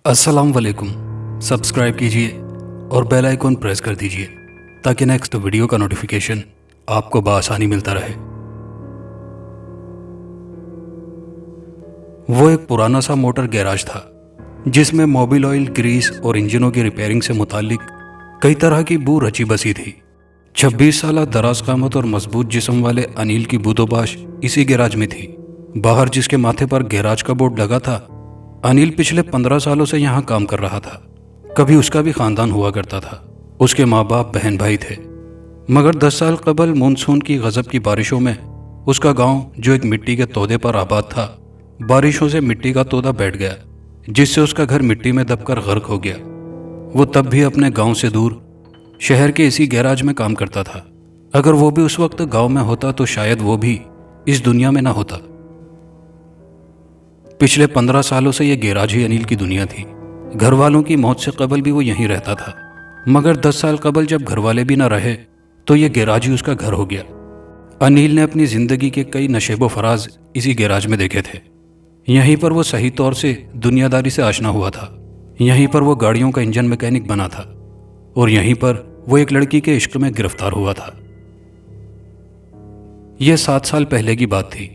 अस्सलाम वालेकुम। सब्सक्राइब कीजिए और बेल आइकॉन प्रेस कर दीजिए ताकि नेक्स्ट वीडियो का नोटिफिकेशन आपको बआसानी मिलता रहे। वो एक पुराना सा मोटर गैराज था जिसमें मोबिल ऑयल, ग्रीस और इंजनों की रिपेयरिंग से मुतालिक कई तरह की बू रची बसी थी। 26 साल दराज कामत और मजबूत जिस्म वाले अनिल की बूदोबाश इसी गैराज में थी। बाहर जिसके माथे पर गैराज का बोर्ड लगा था, अनिल पिछले 15 सालों से यहाँ काम कर रहा था। कभी उसका भी खानदान हुआ करता था। उसके माँ बाप, बहन भाई थे। मगर 10 साल कबल मानसून की गजब की बारिशों में उसका गांव, जो एक मिट्टी के तोदे पर आबाद था, बारिशों से मिट्टी का तोदा बैठ गया, जिससे उसका घर मिट्टी में दबकर गर्क हो गया। वो तब भी अपने गांव से दूर शहर के इसी गैराज में काम करता था। अगर वो भी उस वक्त गांव में होता तो शायद वो भी इस दुनिया में ना होता। पिछले 15 सालों से ये गैराज ही अनिल की दुनिया थी। घर वालों की मौत से कबल भी वो यहीं रहता था। मगर 10 साल कबल जब घर वाले भी ना रहे तो ये गैराज ही उसका घर हो गया। अनिल ने अपनी जिंदगी के कई नशेबो फराज इसी गैराज में देखे थे। यहीं पर वो सही तौर से दुनियादारी से आशना हुआ था। यहीं पर वो गाड़ियों का इंजन मैकेनिक बना था और यहीं पर वो एक लड़की के इश्क में गिरफ्तार हुआ था। यह 7 साल पहले की बात थी।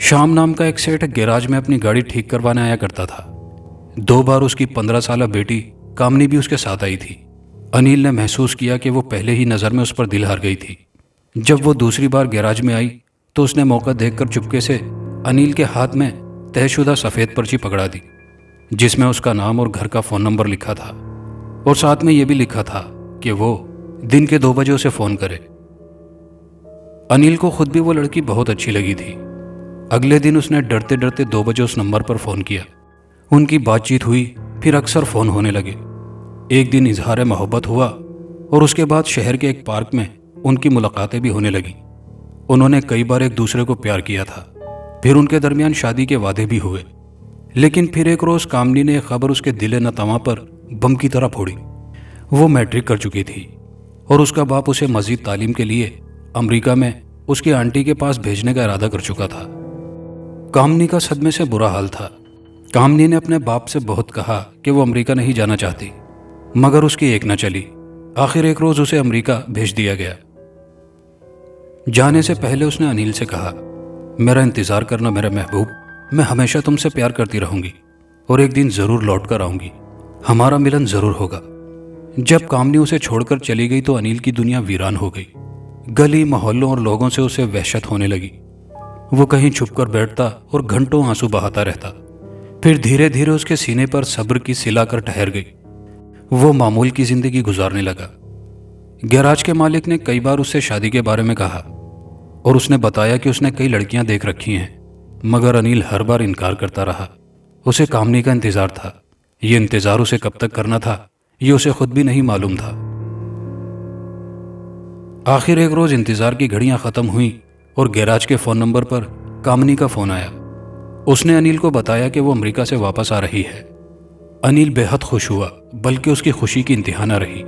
शाम नाम का एक सेठ गैराज में अपनी गाड़ी ठीक करवाने आया करता था। 2 बार उसकी 15 साल बेटी कामनी भी उसके साथ आई थी। अनिल ने महसूस किया कि वो पहले ही नज़र में उस पर दिल हार गई थी। जब वो दूसरी बार गैराज में आई तो उसने मौका देखकर चुपके से अनिल के हाथ में तयशुदा सफ़ेद पर्ची पकड़ा दी, जिसमें उसका नाम और घर का फ़ोन नंबर लिखा था और साथ में यह भी लिखा था कि वो दिन के 2 बजे उसे फ़ोन करे। अनिल को खुद भी वो लड़की बहुत अच्छी लगी थी। अगले दिन उसने डरते डरते 2 बजे उस नंबर पर फ़ोन किया। उनकी बातचीत हुई, फिर अक्सर फ़ोन होने लगे। एक दिन इजहार मोहब्बत हुआ और उसके बाद शहर के एक पार्क में उनकी मुलाकातें भी होने लगी। उन्होंने कई बार एक दूसरे को प्यार किया था। फिर उनके दरमियान शादी के वादे भी हुए। लेकिन फिर एक रोज़ कामनी ने खबर उसके दिले नतवा पर बम की तरह फोड़ी। वो मैट्रिक कर चुकी थी और उसका बाप उसे मज़ीद तालीम के लिए अमेरिका में उसकी आंटी के पास भेजने का इरादा कर चुका था। कामनी का सदमे से बुरा हाल था। कामनी ने अपने बाप से बहुत कहा कि वो अमेरिका नहीं जाना चाहती, मगर उसकी एक न चली। आखिर एक रोज़ उसे अमेरिका भेज दिया गया। जाने से पहले उसने अनिल से कहा, मेरा इंतज़ार करना मेरा महबूब, मैं हमेशा तुमसे प्यार करती रहूंगी और एक दिन ज़रूर लौट कर आऊंगी। हमारा मिलन ज़रूर होगा। जब कामनी उसे छोड़कर चली गई तो अनिल की दुनिया वीरान हो गई। गली, मोहल्लों और लोगों से उसे वहशत होने लगी। वो कहीं छुपकर बैठता और घंटों आंसू बहाता रहता। फिर धीरे धीरे उसके सीने पर सब्र की सिला कर ठहर गई। वो मामूल की जिंदगी गुजारने लगा। गैराज के मालिक ने कई बार उससे शादी के बारे में कहा और उसने बताया कि उसने कई लड़कियां देख रखी हैं, मगर अनिल हर बार इनकार करता रहा। उसे कामनी का इंतजार था। ये इंतजार उसे कब तक करना था, ये उसे खुद भी नहीं मालूम था। आखिर एक रोज इंतजार की घड़ियां खत्म हुई और गैराज के फोन नंबर पर कामनी का फोन आया। उसने अनिल को बताया कि वो अमेरिका से वापस आ रही है। अनिल बेहद खुश हुआ, बल्कि उसकी खुशी की इंतहा न रही।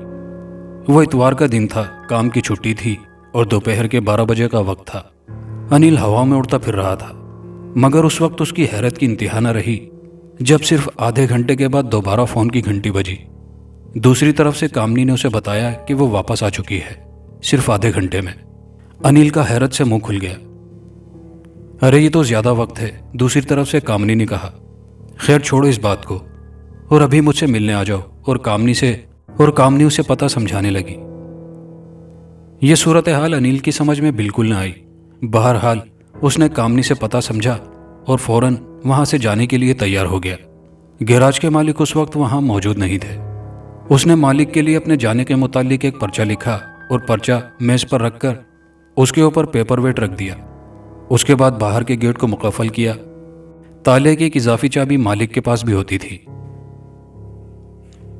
वो इतवार का दिन था, काम की छुट्टी थी और दोपहर के 12 बजे का वक्त था। अनिल हवा में उड़ता फिर रहा था, मगर उस वक्त उसकी हैरत की इंतहा न रही जब सिर्फ आधे घंटे के बाद दोबारा फोन की घंटी बजी। दूसरी तरफ से कामनी ने उसे बताया कि वो वापस आ चुकी है, सिर्फ आधे घंटे में। अनिल का हैरत से मुंह खुल गया। अरे ये तो ज्यादा वक्त है, दूसरी तरफ से कामनी ने कहा। खैर छोड़ो इस बात को और अभी मुझसे मिलने आ जाओ। और कामनी उसे पता समझाने लगी। यह सूरत हाल अनिल की समझ में बिल्कुल न आई। बहरहाल उसने कामनी से पता समझा और फौरन वहां से जाने के लिए तैयार हो गया। गैराज के मालिक उस वक्त वहां मौजूद नहीं थे। उसने मालिक के लिए अपने जाने के मुतालिक एक पर्चा लिखा और पर्चा मेज पर रखकर उसके ऊपर पेपर वेट रख दिया। उसके बाद बाहर के गेट को मुकफ्फल किया। ताले की एक इजाफी चाबी मालिक के पास भी होती थी।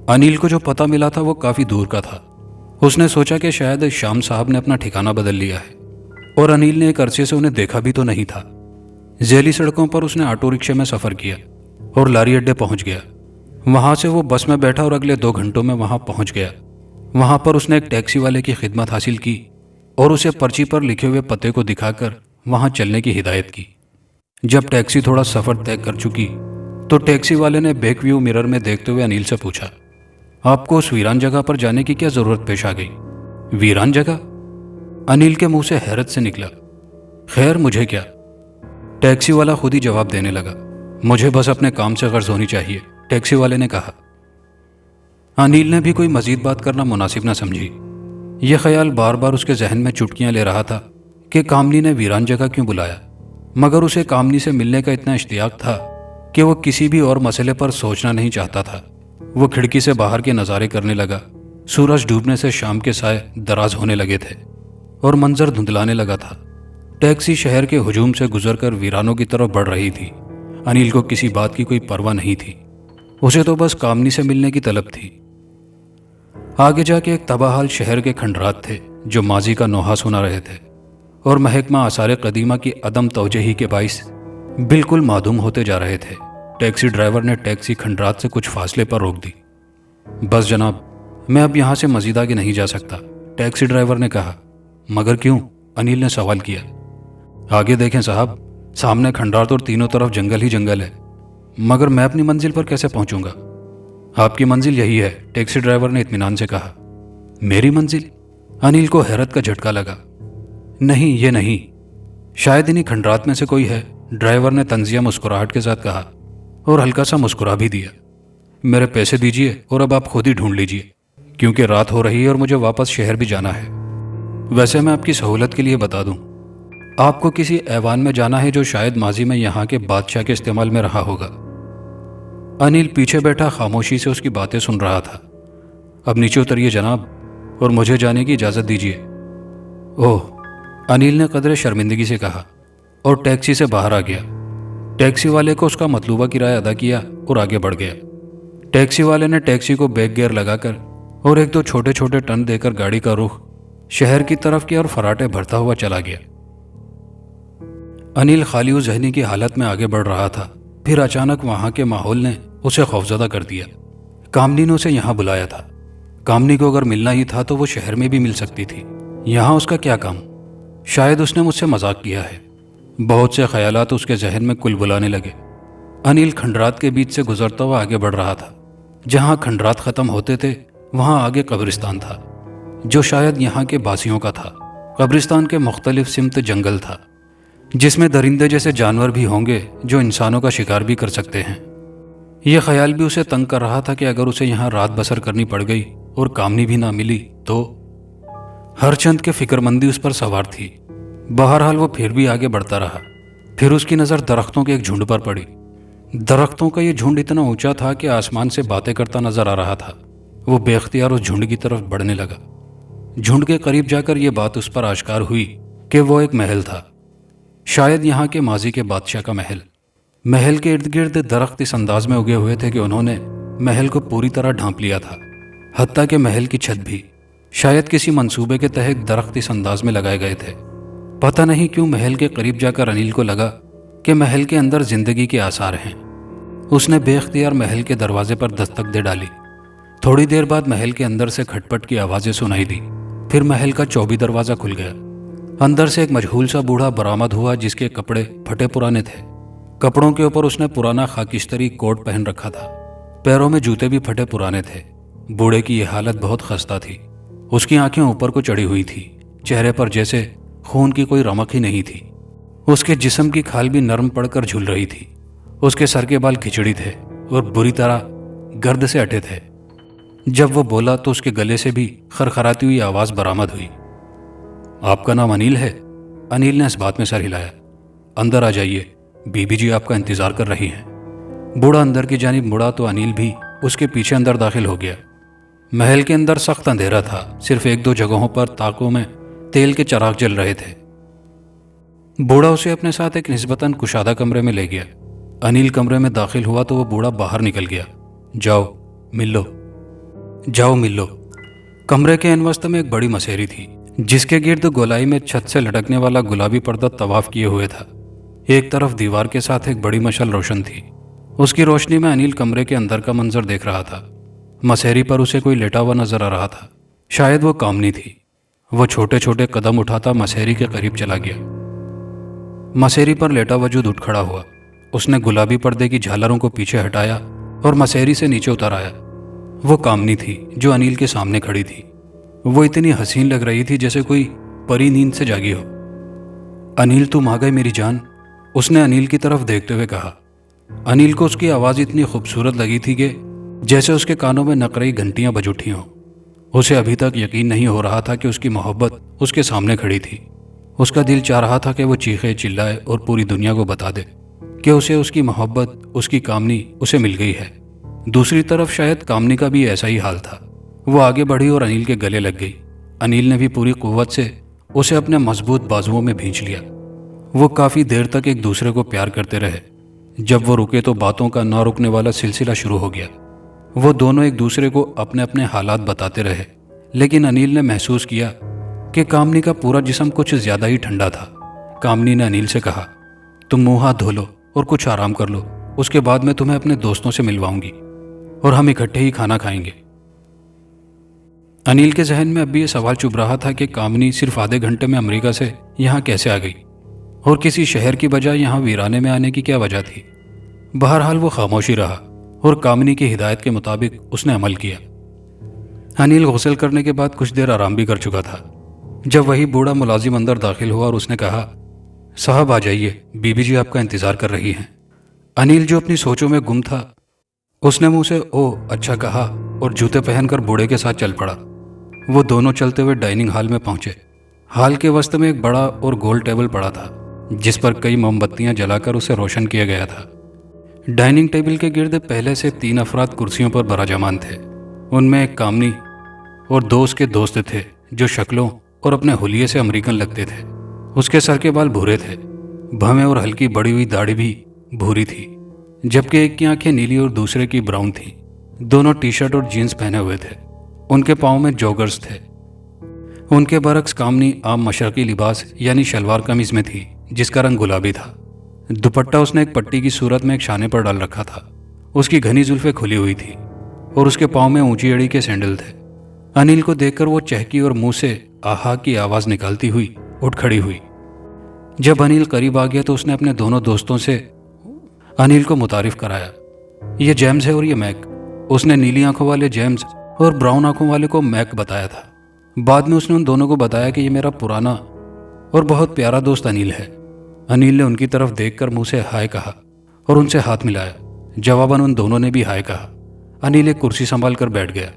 अनिल को जो पता मिला था वो काफी दूर का था। उसने सोचा कि शायद शाम साहब ने अपना ठिकाना बदल लिया है और अनिल ने एक अरसे से उन्हें देखा भी तो नहीं था। झेली सड़कों पर उसने ऑटो रिक्शे में सफर किया और लारी अड्डे पहुंच गया। वहां से वो बस में बैठा और अगले 2 घंटों में वहां पहुंच गया। वहां पर उसने एक टैक्सी वाले की खिदमत हासिल की और उसे पर्ची पर लिखे हुए पते को दिखाकर वहां चलने की हिदायत की। जब टैक्सी थोड़ा सफर तय कर चुकी तो टैक्सी वाले ने बैक व्यू मिरर में देखते हुए अनिल से पूछा, आपको उस वीरान जगह पर जाने की क्या जरूरत पेश आ गई? वीरान जगह? अनिल के मुंह से हैरत से निकला। खैर मुझे क्या? टैक्सी वाला खुद ही जवाब देने लगा, मुझे बस अपने काम से गर्ज होनी चाहिए, टैक्सी वाले ने कहा। अनिल ने भी कोई मजीद बात करना मुनासिब ना समझी। यह ख्याल बार बार उसके जहन में चुटकियां ले रहा था कि कामनी ने वीरान जगह क्यों बुलाया, मगर उसे कामनी से मिलने का इतना इश्तियाक था कि वो किसी भी और मसले पर सोचना नहीं चाहता था। वो खिड़की से बाहर के नज़ारे करने लगा। सूरज डूबने से शाम के साए दराज होने लगे थे और मंजर धुंधलाने लगा था। टैक्सी शहर के हुजूम से गुजरकर वीरानों की तरफ बढ़ रही थी। अनिल को किसी बात की कोई परवाह नहीं थी, उसे तो बस कामनी से मिलने की तलब थी। आगे जाके एक तबाहाल शहर के खंडरात थे जो माजी का नोहा सुना रहे थे और महकमा आसार कदीमा की अदम तवजही के बाइस बिल्कुल मादूम होते जा रहे थे। टैक्सी ड्राइवर ने टैक्सी खंडरात से कुछ फासले पर रोक दी। बस जनाब, मैं अब यहाँ से मजीद आगे नहीं जा सकता, टैक्सी ड्राइवर ने कहा। मगर क्यों? अनिल ने सवाल किया। आगे देखें साहब, सामने खंडार और तीनों तरफ जंगल ही जंगल है। मगर मैं अपनी मंजिल पर कैसे पहुंचूंगा? आपकी मंजिल यही है, टैक्सी ड्राइवर ने इत्मीनान से कहा। मेरी मंजिल? अनिल को हैरत का झटका लगा। नहीं, ये नहीं, शायद इन्हीं खंडरात में से कोई है, ड्राइवर ने तंजिया मुस्कुराहट के साथ कहा और हल्का सा मुस्कुरा भी दिया। मेरे पैसे दीजिए और अब आप खुद ही ढूंढ लीजिए, क्योंकि रात हो रही है और मुझे वापस शहर भी जाना है। वैसे मैं आपकी सहूलत के लिए बता दूं, आपको किसी ऐवान में जाना है जो शायद माजी में यहाँ के बादशाह के इस्तेमाल में रहा होगा। अनिल पीछे बैठा खामोशी से उसकी बातें सुन रहा था। अब नीचे उतरिए जनाब और मुझे जाने की इजाज़त दीजिए। ओह, अनिल ने कदरे शर्मिंदगी से कहा और टैक्सी से बाहर आ गया। टैक्सी वाले को उसका मतलूबा किराया अदा किया और आगे बढ़ गया। टैक्सी वाले ने टैक्सी को बैक गियर लगाकर और एक दो छोटे छोटे टर्न देकर गाड़ी का रुख शहर की तरफ किया और फराटे भरता हुआ चला गया। अनिल खाली जहनी की हालत में आगे बढ़ रहा था। फिर अचानक वहां के माहौल ने उसे खौफजदा कर दिया। कामनी ने उसे यहाँ बुलाया था। कामनी को अगर मिलना ही था तो वो शहर में भी मिल सकती थी। यहाँ उसका क्या काम? शायद उसने मुझसे मजाक किया है। बहुत से ख्यालात उसके जहन में कुल बुलाने लगे। अनिल खंडरात के बीच से गुजरता हुआ आगे बढ़ रहा था। जहाँ खंडरात खत्म होते थे वहाँ आगे कब्रिस्तान था, जो शायद यहाँ के बासियों का था। कब्रिस्तान के मुख्तलिफ सिमत जंगल था, जिसमें दरिंदे जैसे जानवर भी होंगे जो इंसानों का शिकार भी कर सकते हैं। यह ख्याल भी उसे तंग कर रहा था कि अगर उसे यहाँ रात बसर करनी पड़ गई और कामनी भी ना मिली तो। हरचंद के फिक्रमंदी उस पर सवार थी। बहरहाल वो फिर भी आगे बढ़ता रहा। फिर उसकी नज़र दरख्तों के एक झुंड पर पड़ी। दरख्तों का ये झुंड इतना ऊंचा था कि आसमान से बातें करता नजर आ रहा था। वो बेख्तियार उस झुंड की तरफ बढ़ने लगा। झुंड के करीब जाकर यह बात उस पर आश्कार हुई कि वो एक महल था, शायद यहाँ के माजी के बादशाह का महल। महल के इर्द गिर्द दरख्त इस अंदाज में उगे हुए थे कि उन्होंने महल को पूरी तरह ढांप लिया था। हत्ता के महल की छत भी शायद किसी मंसूबे के तहत दरख्त इस अंदाज में लगाए गए थे। पता नहीं क्यों महल के करीब जाकर अनिल को लगा कि महल के अंदर जिंदगी के आसार हैं। उसने बेख्तियार महल के दरवाजे पर दस्तक दे डाली। थोड़ी देर बाद महल के अंदर से खटपट की आवाजें सुनाई दी। फिर महल का चौबी दरवाजा खुल गया। अंदर से एक मजहूल सा बूढ़ा बरामद हुआ, जिसके कपड़े फटे पुराने थे। कपड़ों के ऊपर उसने पुराना खाकिस्तरी कोट पहन रखा था। पैरों में जूते भी फटे पुराने थे। बूढ़े की यह हालत बहुत खस्ता थी। उसकी आंखें ऊपर को चढ़ी हुई थी। चेहरे पर जैसे खून की कोई रमक ही नहीं थी। उसके जिस्म की खाल भी नरम पड़कर झूल रही थी। उसके सर के बाल खिचड़ी थे और बुरी तरह गर्द से अटे थे। जब वो बोला तो उसके गले से भी खरखराती हुई आवाज बरामद हुई। आपका नाम अनिल है? अनिल ने इस बात में सर हिलाया। अंदर आ जाइए, बीबी जी आपका इंतजार कर रही हैं। बूढ़ा अंदर की जानिब मुड़ा तो अनिल भी उसके पीछे अंदर दाखिल हो गया। महल के अंदर सख्त अंधेरा था। सिर्फ एक दो जगहों पर ताकों में तेल के चिराग जल रहे थे। बूढ़ा उसे अपने साथ एक निस्बतन कुशादा कमरे में ले गया। अनिल कमरे में दाखिल हुआ तो वो बूढ़ा बाहर निकल गया। जाओ मिल लो, जाओ मिल लो। कमरे के अनवस्त में एक बड़ी मसेरी थी, जिसके गिर्द गोलाई में छत से लटकने वाला गुलाबी पर्दा तवाफ किए हुए था। एक तरफ दीवार के साथ एक बड़ी मशाल रोशन थी। उसकी रोशनी में अनिल कमरे के अंदर का मंजर देख रहा था। मसेरी पर उसे कोई लेटा हुआ नजर आ रहा था। शायद वो कामनी थी। वो छोटे छोटे कदम उठाता मसेरी के करीब चला गया। मसेरी पर लेटा वजूद उठ खड़ा हुआ। उसने गुलाबी पर्दे की झालरों को पीछे हटाया और मसहरी से नीचे उतर आया। वो कामनी थी जो अनिल के सामने खड़ी थी। वो इतनी हसीन लग रही थी जैसे कोई परी नींद से जागी हो। अनिल, तुम आ गए मेरी जान, उसने अनिल की तरफ देखते हुए कहा। अनिल को उसकी आवाज़ इतनी खूबसूरत लगी थी कि जैसे उसके कानों में नकरई घंटियां बज उठी हों। उसे अभी तक यकीन नहीं हो रहा था कि उसकी मोहब्बत उसके सामने खड़ी थी। उसका दिल चाह रहा था कि वो चीखे चिल्लाए और पूरी दुनिया को बता दे कि उसे उसकी मोहब्बत, उसकी कामनी उसे मिल गई है। दूसरी तरफ शायद कामनी का भी ऐसा ही हाल था। वो आगे बढ़ी और अनिल के गले लग गई। अनिल ने भी पूरी कुव्वत से उसे अपने मजबूत बाजुओं में भींच लिया। वो काफ़ी देर तक एक दूसरे को प्यार करते रहे। जब वो रुके तो बातों का ना रुकने वाला सिलसिला शुरू हो गया। वो दोनों एक दूसरे को अपने अपने हालात बताते रहे, लेकिन अनिल ने महसूस किया कि कामनी का पूरा जिस्म कुछ ज़्यादा ही ठंडा था। कामनी ने अनिल से कहा, तुम मुंह हाथ धो लो और कुछ आराम कर लो, उसके बाद मैं तुम्हें अपने दोस्तों से मिलवाऊंगी और हम इकट्ठे ही खाना खाएंगे। अनिल के जहन में अब भी ये सवाल चुभ रहा था कि कामनी सिर्फ आधे घंटे में अमेरिका से यहाँ कैसे आ गई और किसी शहर की बजाय यहाँ वीराने में आने की क्या वजह थी। बहरहाल वो खामोशी रहा और कामनी की हिदायत के मुताबिक उसने अमल किया। अनिल गुस्ल करने के बाद कुछ देर आराम भी कर चुका था जब वही बूढ़ा मुलाजिम अंदर दाखिल हुआ और उसने कहा, साहब आ जाइए, बीबी जी आपका इंतजार कर रही हैं। अनिल जो अपनी सोचों में गुम था, उसने मुंह से ओ अच्छा कहा और जूते पहनकर बूढ़े के साथ चल पड़ा। वो दोनों चलते हुए डाइनिंग हॉल में पहुंचे। हॉल के वस्त में एक बड़ा और गोल टेबल पड़ा था जिस पर कई मोमबत्तियां जलाकर उसे रोशन किया गया था। डाइनिंग टेबल के गिर्द पहले से 3 अफराद कुर्सियों पर बराजमान थे। उनमें एक कामनी और 2 उसके दोस्त थे जो शक्लों और अपने हुलिये से अमेरिकन लगते थे। उसके सर के बाल भूरे थे, भवें और हल्की बड़ी हुई दाढ़ी भी भूरी थी, जबकि एक की आंखें नीली और दूसरे की ब्राउन थी। दोनों टी शर्ट और जीन्स पहने हुए थे। उनके पाँव में जॉगर्स थे। उनके बरक्स कामनी आम मशरकी लिबास यानी शलवार कमीज में थी जिसका रंग गुलाबी था। दुपट्टा उसने एक पट्टी की सूरत में एक शाने पर डाल रखा था। उसकी घनी जुल्फें खुली हुई थी और उसके पाँव में ऊंची एड़ी के सैंडल थे। अनिल को देखकर वो चहकी और मुंह से आहा की आवाज़ निकालती हुई उठ खड़ी हुई। जब अनिल करीब आ गया तो उसने अपने दोनों दोस्तों से अनिल को मुतारिफ कराया। ये जेम्स है और ये मैक। उसने नीली आंखों वाले जेम्स और ब्राउन आंखों वाले को मैक बताया था। बाद में उसने उन दोनों को बताया कि ये मेरा पुराना और बहुत प्यारा दोस्त अनिल है। अनिल ने उनकी तरफ देखकर मुंह से हाय कहा और उनसे हाथ मिलाया। जवाबन उन दोनों ने भी हाय कहा। अनिल एक कुर्सी संभाल कर बैठ गया।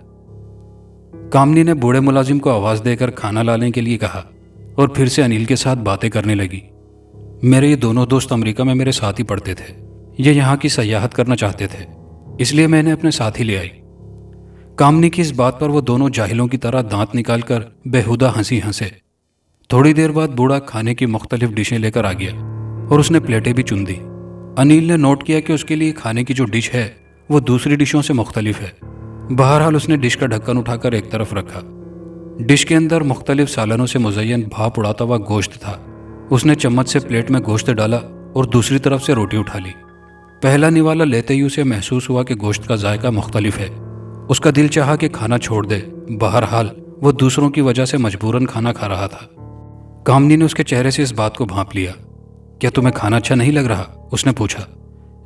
कामनी ने बूढ़े मुलाजिम को आवाज़ देकर खाना लाने के लिए कहा और फिर से अनिल के साथ बातें करने लगी। मेरे ये दोनों दोस्त अमेरिका में मेरे साथ ही पढ़ते थे। ये यहाँ की सयाहत करना चाहते थे, इसलिए मैंने अपने साथ ही ले आई। कामनी की इस बात पर वो दोनों जाहिलों की तरह दांत निकालकर बेहुदा हंसी हंसे। थोड़ी देर बाद बूढ़ा खाने की मुख्तलिफ डिशें लेकर आ गया और उसने प्लेटें भी चुन दी। अनिल ने नोट किया कि उसके लिए खाने की जो डिश है वो दूसरी डिशों से मुख्तलिफ है। बहरहाल उसने डिश का ढक्कन उठाकर एक तरफ रखा। डिश के अंदर मुख्तलिफ सालनों से मुज़य्यन भाप उड़ाता हुआ गोश्त था। उसने चम्मच से प्लेट में गोश्त डाला और दूसरी तरफ से रोटी उठा ली। पहला निवाला लेते ही उसे महसूस हुआ कि गोश्त का जायका मुख्तलिफ है। उसका दिल चाहा कि खाना छोड़ दे। बहरहाल वो दूसरों की वजह से मजबूरन खाना खा रहा था। कामनी ने उसके चेहरे से इस बात को भांप लिया। क्या तुम्हें खाना अच्छा नहीं लग रहा? उसने पूछा।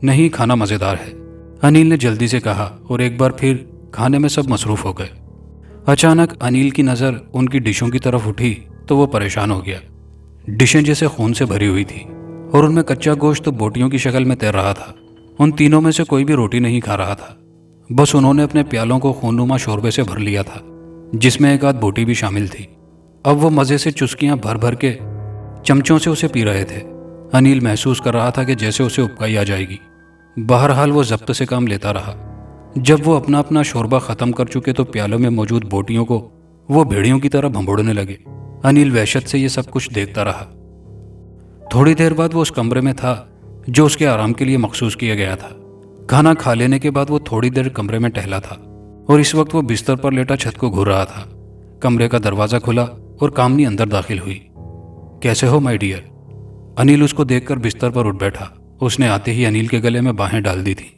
नहीं, खाना मज़ेदार है, अनिल ने जल्दी से कहा और एक बार फिर खाने में सब मसरूफ हो गए। अचानक अनिल की नज़र उनकी डिशों की तरफ उठी तो वो परेशान हो गया। डिशें जैसे खून से भरी हुई थी और उनमें कच्चा गोश्त बोटियों की शक्ल में तैर रहा था। उन तीनों में से कोई भी रोटी नहीं खा रहा था। बस उन्होंने अपने प्यालों को खूननुमा शोरबे से भर लिया था जिसमें एक आध बोटी भी शामिल थी। अब वो मज़े से चुस्कियां भर भर के चमचों से उसे पी रहे थे। अनिल महसूस कर रहा था कि जैसे उसे उपकाई आ जाएगी। बहरहाल वो जब्त से काम लेता रहा। जब वो अपना अपना शोरबा ख़त्म कर चुके तो प्यालों में मौजूद बोटियों को वो भेड़ियों की तरह भंबोड़ने लगे। अनिल वहशत से ये सब कुछ देखता रहा। थोड़ी देर बाद वो उस कमरे में था जो उसके आराम के लिए मखसूस किया गया था। खाना खा लेने के बाद वो थोड़ी देर कमरे में टहला था और इस वक्त वो बिस्तर पर लेटा छत को घूर रहा था। कमरे का दरवाज़ा खुला और कामनी अंदर दाखिल हुई। कैसे हो माय डियर? अनिल उसको देखकर बिस्तर पर उठ बैठा। उसने आते ही अनिल के गले में बाहें डाल दी थी।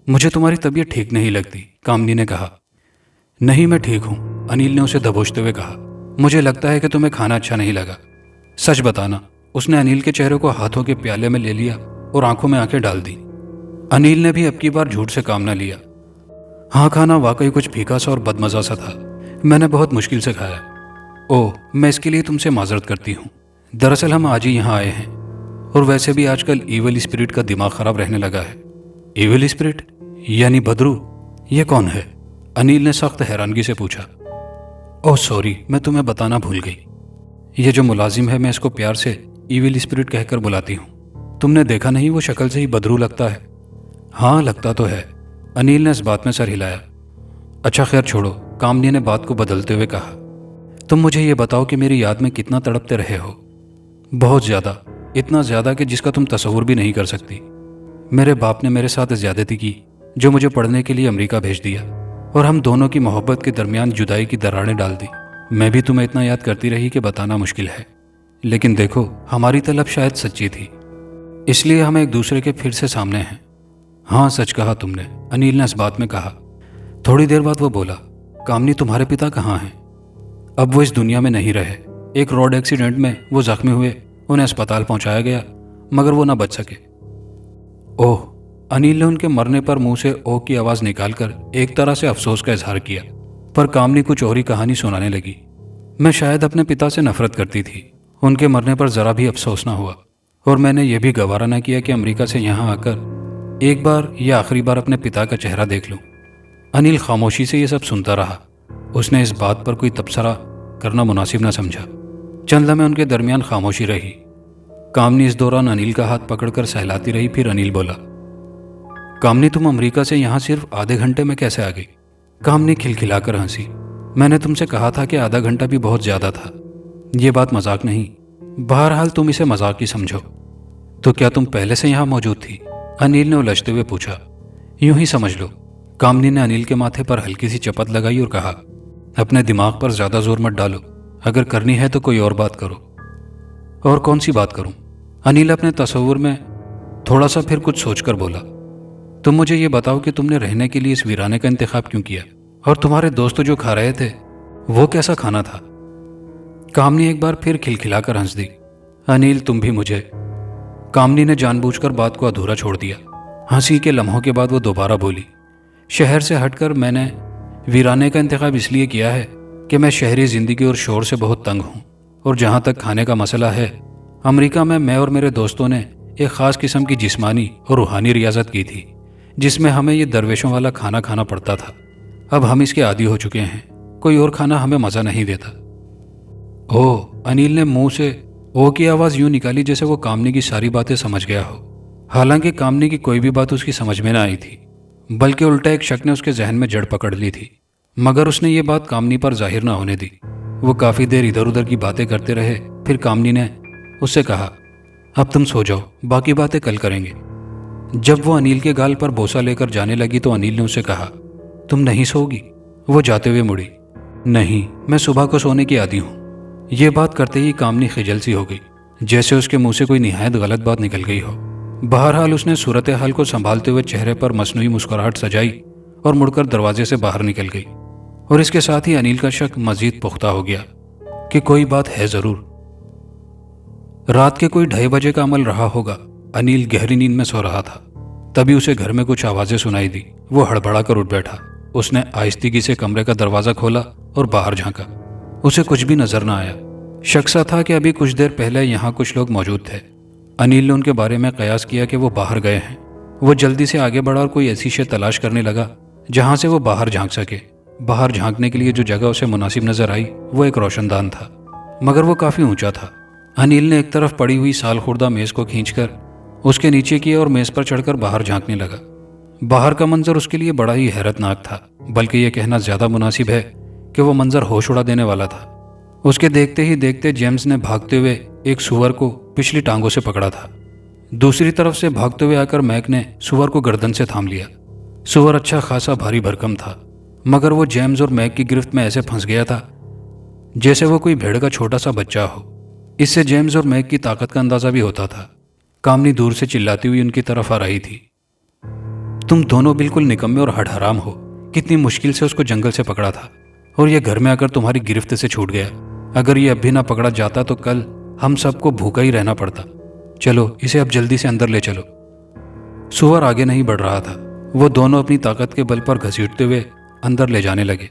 मुझे तुम्हारी तबीयत ठीक नहीं लगती, कामनी ने कहा। नहीं, मैं ठीक हूँ, अनिल ने उसे दबोचते हुए कहा। मुझे लगता है कि तुम्हें खाना अच्छा नहीं लगा। सच बताना। उसने अनिल के चेहरे को हाथों के प्याले में ले लिया और आंखों में आंखें डाल दी। अनिल ने भी अब की बार झूठ से काम न लिया। हाँ, खाना वाकई कुछ फीका सा और बदमज़ा सा था। मैंने बहुत मुश्किल से खाया। ओह, मैं इसके लिए तुमसे माजरत करती हूँ। दरअसल हम आज ही यहाँ आए हैं, और वैसे भी आजकल इविल स्पिरिट का दिमाग खराब रहने लगा है। इविल स्पिरिट यानी बदरू? ये कौन है? अनिल ने सख्त हैरानगी से पूछा। ओह सॉरी, मैं तुम्हें बताना भूल गई। ये जो मुलाजिम है, मैं इसको प्यार से इविल स्पिरिट कहकर बुलाती हूँ। तुमने देखा नहीं, वो शक्ल से ही बदरू लगता है। हाँ, लगता तो है। अनिल ने इस बात में सर हिलाया। अच्छा खैर छोड़ो, कामनी ने बात को बदलते हुए कहा। तुम मुझे ये बताओ कि मेरी याद में कितना तड़पते रहे हो? बहुत ज़्यादा, इतना ज़्यादा कि जिसका तुम तसव्वुर भी नहीं कर सकती। मेरे बाप ने मेरे साथ ज्यादती की, जो मुझे पढ़ने के लिए अमेरिका भेज दिया, और हम दोनों की मोहब्बत के दरमियान जुदाई की दरारें डाल दी। मैं भी तुम्हें इतना याद करती रही कि बताना मुश्किल है। लेकिन देखो, हमारी तलब शायद सच्ची थी, इसलिए हम एक दूसरे के फिर से सामने हैं। हाँ, सच कहा तुमने, अनिल ने इस बात में कहा। थोड़ी देर बाद वो बोला, कामनी तुम्हारे पिता कहाँ हैं? अब वो इस दुनिया में नहीं रहे। एक रोड एक्सीडेंट में वो जख्मी हुए, उन्हें अस्पताल पहुंचाया गया, मगर वो ना बच सके। ओह, अनिल ने उनके मरने पर मुंह से ओह की आवाज़ निकालकर एक तरह से अफसोस का इजहार किया। पर कामनी कुछ और ही कहानी सुनाने लगी। मैं शायद अपने पिता से नफरत करती थी। उनके मरने पर ज़रा भी अफसोस ना हुआ, और मैंने यह भी गवारा न किया कि अमेरिका से यहाँ आकर एक बार या आखिरी बार अपने पिता का चेहरा देख लूँ। अनिल खामोशी से ये सब सुनता रहा। उसने इस बात पर कोई तबसरा करना मुनासिब न समझा। चंद लम्हे उनके दरमियान खामोशी रही। कामनी इस दौरान अनिल का हाथ पकड़कर सहलाती रही। फिर अनिल बोला, कामनी तुम अमेरिका से यहाँ सिर्फ आधे घंटे में कैसे आ गई? कामनी खिलखिलाकर हंसी। मैंने तुमसे कहा था कि आधा घंटा भी बहुत ज्यादा था। ये बात मजाक नहीं, बहरहाल तुम इसे मजाक ही समझो। तो क्या तुम पहले से यहाँ मौजूद थी? अनिल ने उलझते हुए पूछा। यूं ही समझ लो। कामनी ने अनिल के माथे पर हल्की सी चपत लगाई और कहा, अपने दिमाग पर ज्यादा जोर मत डालो। अगर करनी है तो कोई और बात करो। और कौन सी बात करूं? अनिल अपने तसव्वुर में थोड़ा सा फिर कुछ सोचकर बोला, तुम मुझे ये बताओ कि तुमने रहने के लिए इस वीराने का इंतखाब क्यों किया? और तुम्हारे दोस्त जो खा रहे थे, वो कैसा खाना था? कामनी एक बार फिर खिलखिलाकर हंस दी। अनिल, तुम भी मुझे। कामनी ने जानबूझकर बात को अधूरा छोड़ दिया। हंसी के लम्हों के बाद वो दोबारा बोली, शहर से हटकर मैंने वीराने का इंतखाब इसलिए किया है कि मैं शहरी जिंदगी और शोर से बहुत तंग हूँ। और जहाँ तक खाने का मसला है, अमेरिका में मैं और मेरे दोस्तों ने एक ख़ास किस्म की जिस्मानी और रूहानी रियाजत की थी, जिसमें हमें ये दरवेशों वाला खाना खाना पड़ता था। अब हम इसके आदी हो चुके हैं। कोई और खाना हमें मज़ा नहीं देता। ओह, अनिल ने मुंह से ओ की आवाज़ यूं निकाली जैसे वो कामनी की सारी बातें समझ गया हो। हालांकि कामनी की कोई भी बात उसकी समझ में ना आई थी, बल्कि उल्टा एक शक ने उसके जहन में जड़ पकड़ ली थी। मगर उसने ये बात कामनी पर जाहिर ना होने दी। वो काफ़ी देर इधर उधर की बातें करते रहे। फिर कामनी ने उससे कहा, अब तुम सो जाओ, बाकी बातें कल करेंगे। जब वो अनिल के गाल पर बोसा लेकर जाने लगी तो अनिल ने उसे कहा, तुम नहीं सोओगी? वो जाते हुए मुड़ी, नहीं, मैं सुबह को सोने की आदी हूँ। ये बात करते ही कामनी खिजल सी हो गई, जैसे उसके मुंह से कोई निहायत गलत बात निकल गई हो। बहरहाल उसने सूरत हाल को संभालते हुए चेहरे पर मसनूई मुस्कुराहट सजाई और मुड़कर दरवाजे से बाहर निकल गई। और इसके साथ ही अनिल का शक मजीद पुख्ता हो गया कि कोई बात है जरूर। रात के कोई 2:30 बजे का अमल रहा होगा। अनिल गहरी नींद में सो रहा था। तभी उसे घर में कुछ आवाजें सुनाई दी। वो हड़बड़ा कर उठ बैठा। उसने आहिस्तीगी से कमरे का दरवाजा खोला और बाहर झांका। उसे कुछ भी नजर न आया। शक सा था कि अभी कुछ देर पहले यहाँ कुछ लोग मौजूद थे। अनिल ने उनके बारे में कयास किया कि वो बाहर गए हैं। वो जल्दी से आगे बढ़ा और कोई ऐसी शय तलाश करने लगा जहां से वो बाहर झांक सके। बाहर झांकने के लिए जो जगह उसे मुनासिब नजर आई वो एक रोशनदान था, मगर वो काफी ऊंचा था। अनिल ने एक तरफ पड़ी हुई साल खुर्दा मेज को खींचकर उसके नीचे किया और मेज पर चढ़कर बाहर झांकने लगा। बाहर का मंजर उसके लिए बड़ा ही हैरतनाक था, बल्कि यह कहना ज्यादा मुनासिब है कि वो मंजर होश उड़ा देने वाला था। उसके देखते ही देखते जेम्स ने भागते हुए एक सुअर को पिछली टांगों से पकड़ा था। दूसरी तरफ से भागते हुए आकर मैक ने सुअर को गर्दन से थाम लिया। सुअर अच्छा खासा भारी भरकम था, मगर वो जेम्स और मैक की गिरफ्त में ऐसे फंस गया था जैसे वो कोई भेड़ का छोटा सा बच्चा हो। इससे जेम्स और मैक की ताकत का अंदाजा भी होता था। कामनी दूर से चिल्लाती हुई उनकी तरफ आ रही थी, तुम दोनों बिल्कुल निकम्मे और हठहराम हो। कितनी मुश्किल से उसको जंगल से पकड़ा था और यह घर में आकर तुम्हारी गिरफ्त से छूट गया। अगर ये अब भी ना पकड़ा जाता तो कल हम सबको भूखा ही रहना पड़ता। चलो, इसे अब जल्दी से अंदर ले चलो। सुअर आगे नहीं बढ़ रहा था। वो दोनों अपनी ताकत के बल पर घसीटते हुए अंदर ले जाने लगे।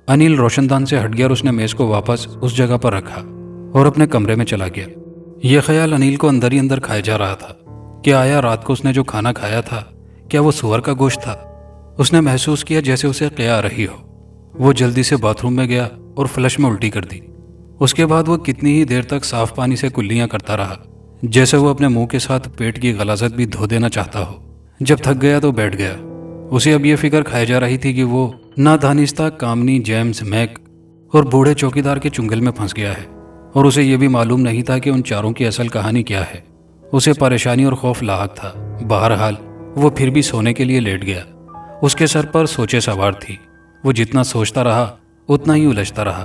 अनिल रोशनदान से हट गया और उसने मेज को वापस उस जगह पर रखा और अपने कमरे में चला गया। यह ख्याल अनिल को अंदर ही अंदर खाए जा रहा था कि आया रात को उसने जो खाना खाया था क्या वो सुअर का गोश्त था। उसने महसूस किया जैसे उसे क़या आ रही हो। वो जल्दी से बाथरूम में गया और फ्लश में उल्टी कर दी। उसके बाद वो कितनी ही देर तक साफ पानी से कुल्लियां करता रहा, जैसे वो अपने मुंह के साथ पेट की गलाजत भी धो देना चाहता हो। जब थक गया तो बैठ गया। उसे अब यह फिक्र खाई जा रही थी कि वो ना दानिस्ता कामनी, जेम्स, मैक और बूढ़े चौकीदार के चुंगल में फंस गया है, और उसे यह भी मालूम नहीं था कि उन चारों की असल कहानी क्या है। उसे परेशानी और खौफ लाहक था। बहरहाल वो फिर भी सोने के लिए लेट गया। उसके सर पर सोचे सवार थी। वो जितना सोचता रहा उतना ही उलझता रहा।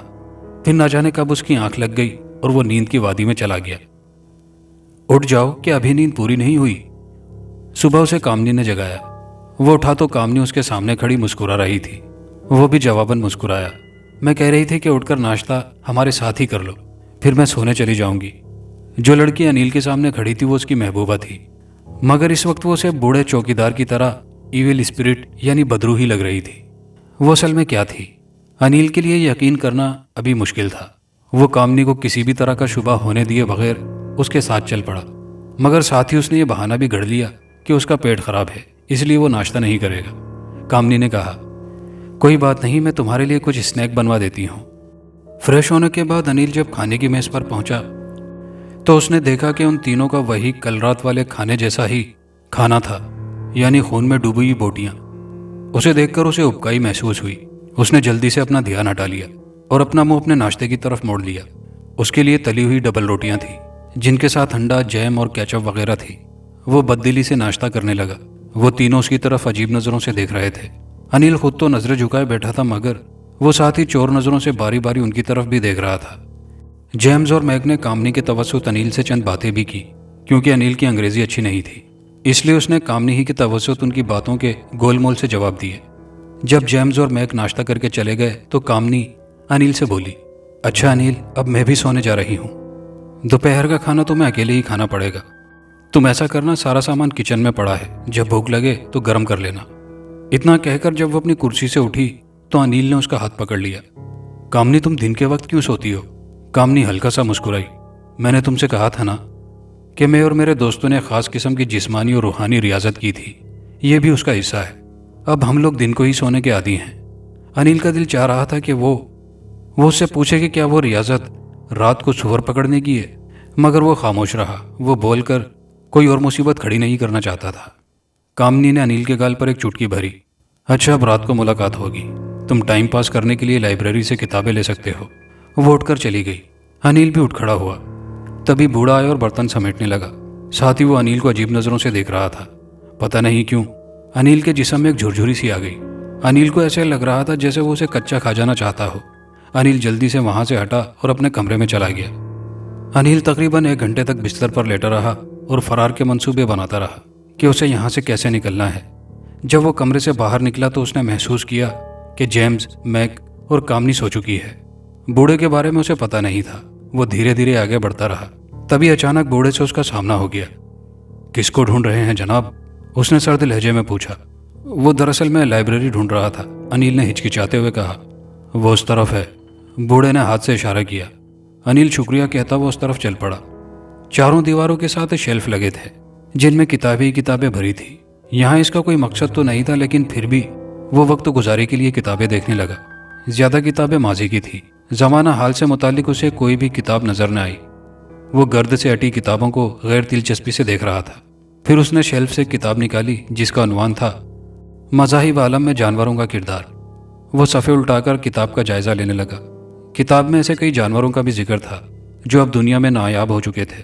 फिर न जाने कब उसकी आंख लग गई और वो नींद की वादी में चला गया। उठ जाओ, क्या अभी नींद पूरी नहीं हुई? सुबह उसे कामनी ने जगाया। वो उठा तो कामनी उसके सामने खड़ी मुस्कुरा रही थी। वो भी जवाबन मुस्कुराया। मैं कह रही थी कि उठकर नाश्ता हमारे साथ ही कर लो, फिर मैं सोने चली जाऊंगी। जो लड़की अनिल के सामने खड़ी थी वो उसकी महबूबा थी, मगर इस वक्त वो उसे बूढ़े चौकीदार की तरह इविल स्पिरिट यानी बदरू ही लग रही थी। वो असल में क्या थी, अनिल के लिए यकीन करना अभी मुश्किल था। वो कामनी को किसी भी तरह का शुबा होने दिए बगैर उसके साथ चल पड़ा, मगर साथ ही उसने ये बहाना भी गढ़ लिया कि उसका पेट खराब है, इसलिए वो नाश्ता नहीं करेगा। कामनी ने कहा, कोई बात नहीं, मैं तुम्हारे लिए कुछ स्नैक बनवा देती हूँ। फ्रेश होने के बाद अनिल जब खाने की मेज पर पहुंचा तो उसने देखा कि उन तीनों का वही कल रात वाले खाने जैसा ही खाना था, यानी खून में डूबी हुई बोटियां। उसे देखकर उसे उबकाई महसूस हुई। उसने जल्दी से अपना ध्यान हटा लिया और अपना मुंह अपने नाश्ते की तरफ मोड़ लिया। उसके लिए तली हुई डबल रोटियां थी, जिनके साथ अंडा, जैम और केचप वगैरह थी। वो बददिली से नाश्ता करने लगा। वो तीनों उसकी तरफ अजीब नजरों से देख रहे थे। अनिल खुद तो नजरें झुकाए बैठा था, मगर वो साथ ही चोर नजरों से बारी बारी उनकी तरफ भी देख रहा था। जेम्स और मैग ने कामनी के तवस्सुत अनिल से चंद बातें भी की, क्योंकि अनिल की अंग्रेजी अच्छी नहीं थी, इसलिए उसने कामनी ही के तवस्सुत उनकी बातों के गोलमोल से जवाब दिए। जब जेम्स और मैग नाश्ता करके चले गए तो कामनी अनिल से बोली, अच्छा अनिल, अब मैं भी सोने जा रही हूँ। दोपहर का खाना तुम्हें अकेले ही खाना पड़ेगा। तुम ऐसा करना, सारा सामान किचन में पड़ा है, जब भूख लगे तो गर्म कर लेना। इतना कहकर जब वो अपनी कुर्सी से उठी तो अनिल ने उसका हाथ पकड़ लिया। कामनी, तुम दिन के वक्त क्यों सोती हो? कामनी हल्का सा मुस्कुराई। मैंने तुमसे कहा था ना कि मैं और मेरे दोस्तों ने खास किस्म की जिस्मानी और रूहानी रियाजत की थी, ये भी उसका हिस्सा है। अब हम लोग दिन को ही सोने के आदी हैं। अनिल का दिल चाह रहा था कि वो उससे पूछे कि क्या वो रियाजत रात को सुअर पकड़ने की है, मगर वो खामोश रहा। वो बोलकर कोई और मुसीबत खड़ी नहीं करना चाहता था। कामनी ने अनिल के गाल पर एक चुटकी भरी। अच्छा, अब रात को मुलाकात होगी। तुम टाइम पास करने के लिए लाइब्रेरी से किताबें ले सकते हो। वो उठकर चली गई। अनिल भी उठ खड़ा हुआ। तभी बूढ़ा आया और बर्तन समेटने लगा। साथ ही वो अनिल को अजीब नजरों से देख रहा था। पता नहीं क्यों अनिल के जिस्म में एक झुरझुरी सी आ गई। अनिल को ऐसे लग रहा था जैसे वो उसे कच्चा खा जाना चाहता हो। अनिल जल्दी से वहां से हटा और अपने कमरे में चला गया। अनिल तकरीबन 1 घंटे तक बिस्तर पर लेटा रहा और फरार के मंसूबे बनाता रहा कि उसे यहाँ से कैसे निकलना है। जब वो कमरे से बाहर निकला तो उसने महसूस किया कि जेम्स, मैक और कामनी सो चुकी है। बूढ़े के बारे में उसे पता नहीं था। वो धीरे धीरे आगे बढ़ता रहा। तभी अचानक बूढ़े से उसका सामना हो गया। किसको ढूंढ रहे हैं जनाब? उसने सर्द लहजे में पूछा। वो दरअसल मैं लाइब्रेरी ढूंढ रहा था, अनिल ने हिचकिचाते हुए कहा। वो उस तरफ है, बूढ़े ने हाथ से इशारा किया। अनिल शुक्रिया कहता वो उस तरफ चल पड़ा। चारों दीवारों के साथ शेल्फ लगे थे, जिनमें किताबें ही किताबें भरी थी। यहाँ इसका कोई मकसद तो नहीं था, लेकिन फिर भी वो वक्त गुजारी के लिए किताबें देखने लगा। ज्यादा किताबें माजी की थी। जमाना हाल से मुतालिक उसे कोई भी किताब नजर न आई। वो गर्द से अटी किताबों को गैर दिलचस्पी से देख रहा था। फिर उसने शेल्फ से किताब निकाली जिसका उन्वान था मज़ाहिब आलम में जानवरों का किरदार। वो सफ़े उल्टाकर किताब का जायजा लेने लगा। किताब में ऐसे कई जानवरों का भी जिक्र था जो अब दुनिया में नायाब हो चुके थे।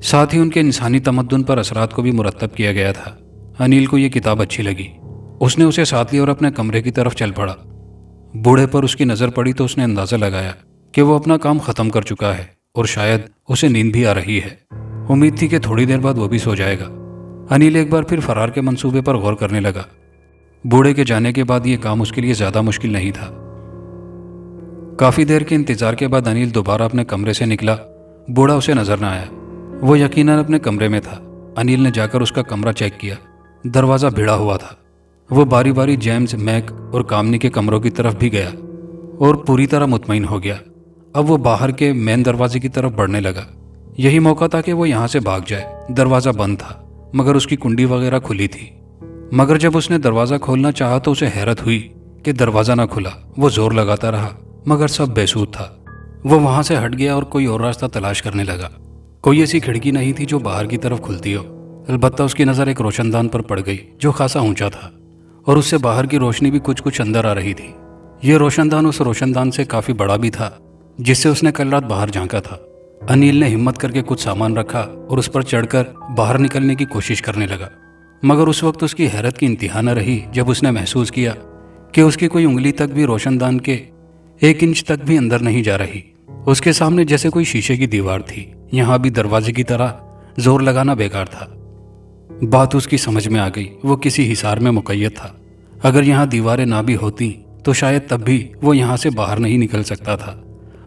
साथ ही उनके इंसानी तमद्दुन पर असरात को भी मुरत्तब किया गया था। अनिल को ये किताब अच्छी लगी। उसने उसे साथ लिया और अपने कमरे की तरफ चल पड़ा। बूढ़े पर उसकी नज़र पड़ी तो उसने अंदाज़ा लगाया कि वो अपना काम ख़त्म कर चुका है और शायद उसे नींद भी आ रही है। उम्मीद थी कि थोड़ी देर बाद वो भी सो जाएगा। अनिल एक बार फिर फरार के मंसूबे पर गौर करने लगा। बूढ़े के जाने के बाद ये काम उसके लिए ज़्यादा मुश्किल नहीं था। काफ़ी देर के इंतज़ार के बाद अनिल दोबारा अपने कमरे से निकला। बूढ़ा उसे नज़र न आया। वो यकीनन अपने कमरे में था। अनिल ने जाकर उसका कमरा चेक किया। दरवाज़ा भिड़ा हुआ था। वो बारी बारी जेम्स, मैक और कामनी के कमरों की तरफ भी गया और पूरी तरह मुतमईन हो गया। अब वो बाहर के मेन दरवाजे की तरफ बढ़ने लगा। यही मौका था कि वो यहाँ से भाग जाए। दरवाज़ा बंद था मगर उसकी कुंडी वगैरह खुली थी। मगर जब उसने दरवाज़ा खोलना चाहा तो उसे हैरत हुई कि दरवाज़ा ना खुला। वो जोर लगाता रहा मगर सब बेसूद था। वो वहाँ से हट गया और कोई और रास्ता तलाश करने लगा। कोई ऐसी खिड़की नहीं थी जो बाहर की तरफ खुलती हो। अलबत्ता उसकी नज़र एक रोशनदान पर पड़ गई जो खासा ऊंचा था और उससे बाहर की रोशनी भी कुछ कुछ अंदर आ रही थी। ये रोशनदान उस रोशनदान से काफ़ी बड़ा भी था जिससे उसने कल रात बाहर झांका था। अनिल ने हिम्मत करके कुछ सामान रखा और उस पर चढ़कर बाहर निकलने की कोशिश करने लगा। मगर उस वक्त उसकी हैरत की इंतहा न रही जब उसने महसूस किया कि उसकी कोई उंगली तक भी रोशनदान के 1 इंच तक भी अंदर नहीं जा रही। उसके सामने जैसे कोई शीशे की दीवार थी। यहाँ भी दरवाजे की तरह जोर लगाना बेकार था। बात उसकी समझ में आ गई। वो किसी हिसार में मुक़य्यद था। अगर यहाँ दीवारें ना भी होती तो शायद तब भी वो यहाँ से बाहर नहीं निकल सकता था।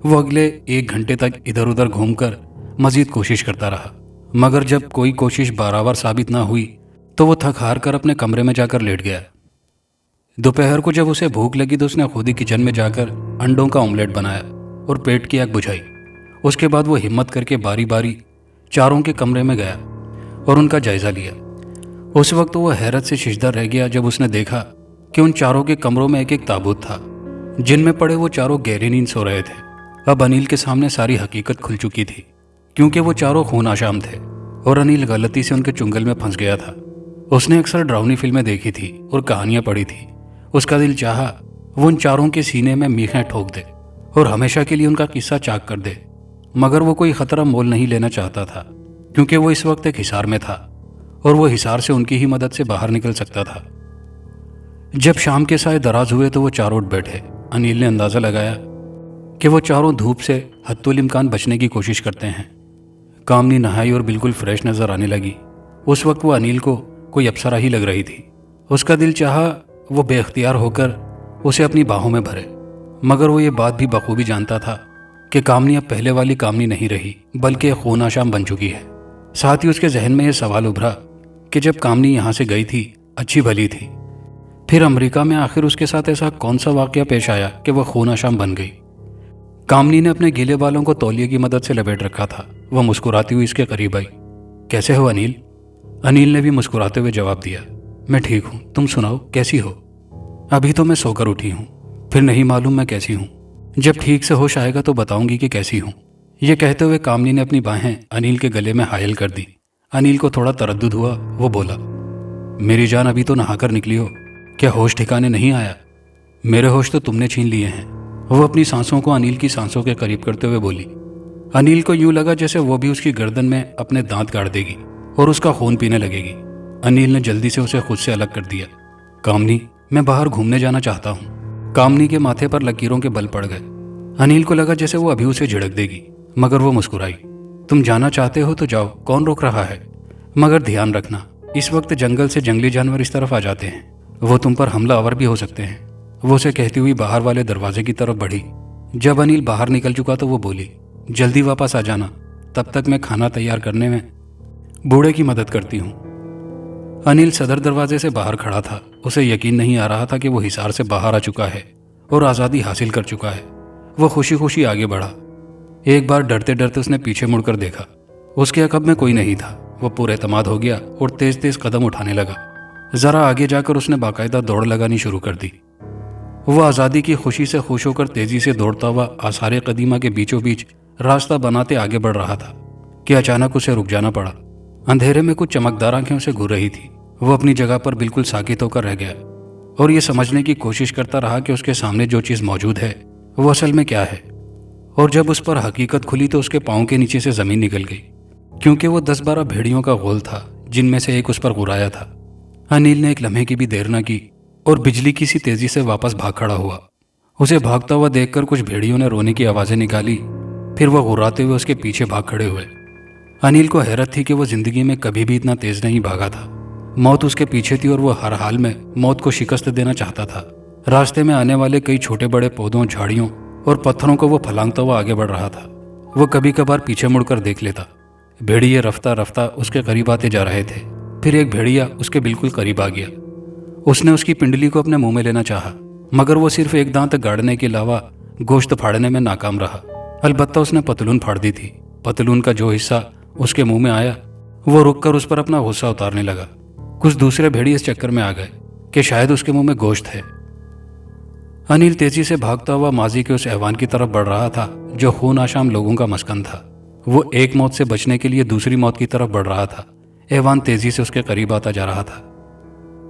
वो अगले 1 घंटे तक इधर उधर घूमकर मजीद कोशिश करता रहा मगर जब कोई कोशिश बाराबर साबित ना हुई तो वो थक हार कर अपने कमरे में जाकर लेट गया। दोपहर को जब उसे भूख लगी तो उसने खुद ही किचन में जाकर अंडों का ऑमलेट बनाया और पेट की आग बुझाई। उसके बाद वो हिम्मत करके बारी बारी चारों के कमरे में गया और उनका जायजा लिया। उस वक्त वो हैरत से शिशदा रह गया जब उसने देखा कि उन चारों के कमरों में एक एक ताबूत था जिनमें पड़े वो चारों गहरी नींद सो रहे थे। अब अनिल के सामने सारी हकीकत खुल चुकी थी क्योंकि वो चारों खून आशाम थे और अनिल गलती से उनके चुंगल में फंस गया था। उसने अक्सर डरावनी फिल्में देखी थी और कहानियां पढ़ी थी। उसका दिल चाहा वो उन चारों के सीने में मीखें ठोक दे और हमेशा के लिए उनका किस्सा चाक कर दे। मगर वो कोई खतरा मोल नहीं लेना चाहता था क्योंकि वो इस वक्त एक हिसार में था और वो हिसार से उनकी ही मदद से बाहर निकल सकता था। जब शाम के साए दराज हुए तो वो चारों उठ बैठे। अनिल ने अंदाजा लगाया कि वो चारों धूप से हत्तुल इम्कान बचने की कोशिश करते हैं। कामनी नहाई और बिल्कुल फ्रेश नजर आने लगी। उस वक्त वो अनिल को कोई अप्सरा ही लग रही थी। उसका दिल चाहा वो बेख्तियार होकर उसे अपनी बाहों में भरे मगर वो ये बात भी बखूबी जानता था कि कामनी अब पहले वाली कामनी नहीं रही बल्कि खून आशाम बन चुकी है। साथ ही उसके जहन में यह सवाल उभरा कि जब कामनी यहाँ से गई थी अच्छी भली थी, फिर अमेरिका में आखिर उसके साथ ऐसा कौन सा वाकया पेश आया कि वह खून आशाम बन गई। कामनी ने अपने गीले बालों को तौलिए की मदद से लपेट रखा था। वह मुस्कुराती हुई इसके करीब आई। कैसे हो अनिल? अनिल ने भी मुस्कुराते हुए जवाब दिया, मैं ठीक हूँ, तुम सुनाओ कैसी हो? अभी तो मैं सोकर उठी हूँ, फिर नहीं मालूम मैं कैसी हूँ। जब ठीक से होश आएगा तो बताऊंगी कि कैसी हूँ। ये कहते हुए कामनी ने अपनी बाहें अनिल के गले में हायल कर दी। अनिल को थोड़ा तरद्दुद हुआ। वो बोला, मेरी जान अभी तो नहाकर निकली हो, क्या होश ठिकाने नहीं आया? मेरे होश तो तुमने छीन लिए हैं। वो अपनी सांसों को अनिल की सांसों के करीब करते हुए बोली। अनिल को यूं लगा जैसे वो भी उसकी गर्दन में अपने दांत गाड़ देगी और उसका खून पीने लगेगी। अनिल ने जल्दी से उसे खुद से अलग कर दिया। कामनी, मैं बाहर घूमने जाना चाहता हूँ। कामनी के माथे पर लकीरों के बल पड़ गए। अनिल को लगा जैसे वो अभी उसे झिड़क देगी मगर वो मुस्कुराई। तुम जाना चाहते हो तो जाओ, कौन रोक रहा है? मगर ध्यान रखना, इस वक्त जंगल से जंगली जानवर इस तरफ आ जाते हैं, वो तुम पर हमलावर भी हो सकते हैं। वो उसे कहती हुई बाहर वाले दरवाजे की तरफ बढ़ी। जब अनिल बाहर निकल चुका तो वो बोली, जल्दी वापस आ जाना, तब तक मैं खाना तैयार करने में बूढ़े की मदद करती हूँ। अनिल सदर दरवाजे से बाहर खड़ा था। उसे यकीन नहीं आ रहा था कि वो हिसार से बाहर आ चुका है और आज़ादी हासिल कर चुका है। वो खुशी खुशी आगे बढ़ा। एक बार डरते डरते उसने पीछे मुड़कर देखा। उसके अकब में कोई नहीं था। वो पूरे एतमाद हो गया और तेज तेज कदम उठाने लगा। जरा आगे जाकर उसने बाकायदा दौड़ लगानी शुरू कर दी। वो आज़ादी की खुशी से खुश होकर तेजी से दौड़ता हुआ आसार कदीमा के बीचों बीच रास्ता बनाते आगे बढ़ रहा था कि अचानक उसे रुक जाना पड़ा। अंधेरे में कुछ चमकदार आंखें उसे घूर रही थी। वो अपनी जगह पर बिल्कुल साकित होकर रह गया और ये समझने की कोशिश करता रहा कि उसके सामने जो चीज़ मौजूद है वो असल में क्या है। और जब उस पर हकीकत खुली तो उसके पाँव के नीचे से ज़मीन निकल गई क्योंकि वो 10-12 भेड़ियों का गोल था जिनमें से एक उस पर गुराया था। अनिल ने एक लम्हे की भी देर न की और बिजली की सी तेजी से वापस भाग खड़ा हुआ। उसे भागता हुआ देखकर कुछ भेड़ियों ने रोने की आवाज़ें निकाली। फिर वह गुर्राते हुए उसके पीछे भाग खड़े हुए। अनिल को हैरत थी कि वो जिंदगी में कभी भी इतना तेज नहीं भागा था। मौत उसके पीछे थी और वो हर हाल में मौत को शिकस्त देना चाहता था। रास्ते में आने वाले कई छोटे बड़े पौधों, झाड़ियों और पत्थरों को वो फलांगता हुआ आगे बढ़ रहा था। वो कभी कभार पीछे मुड़कर देख लेता। भेड़िए रफ्ता रफ्ता उसके करीब आते जा रहे थे। फिर एक भेड़िया उसके बिल्कुल करीब आ गया। उसने उसकी पिंडली को अपने मुंह में लेना चाहा, मगर वो सिर्फ एक दांत गाड़ने के अलावा गोश्त फाड़ने में नाकाम रहा। अलबत्ता उसने पतलून फाड़ दी थी। पतलून का जो हिस्सा उसके मुंह में आया, वो रुककर उस पर अपना गुस्सा उतारने लगा। कुछ दूसरे भेड़िए इस चक्कर में आ गए कि शायद उसके मुंह में गोश्त है। अनिल तेजी से भागता हुआ माजी के उस ऐवान की तरफ बढ़ रहा था जो खून आशाम लोगों का मस्कन था। वो एक मौत से बचने के लिए दूसरी मौत की तरफ बढ़ रहा था। ऐवान तेजी से उसके करीब आता जा रहा था।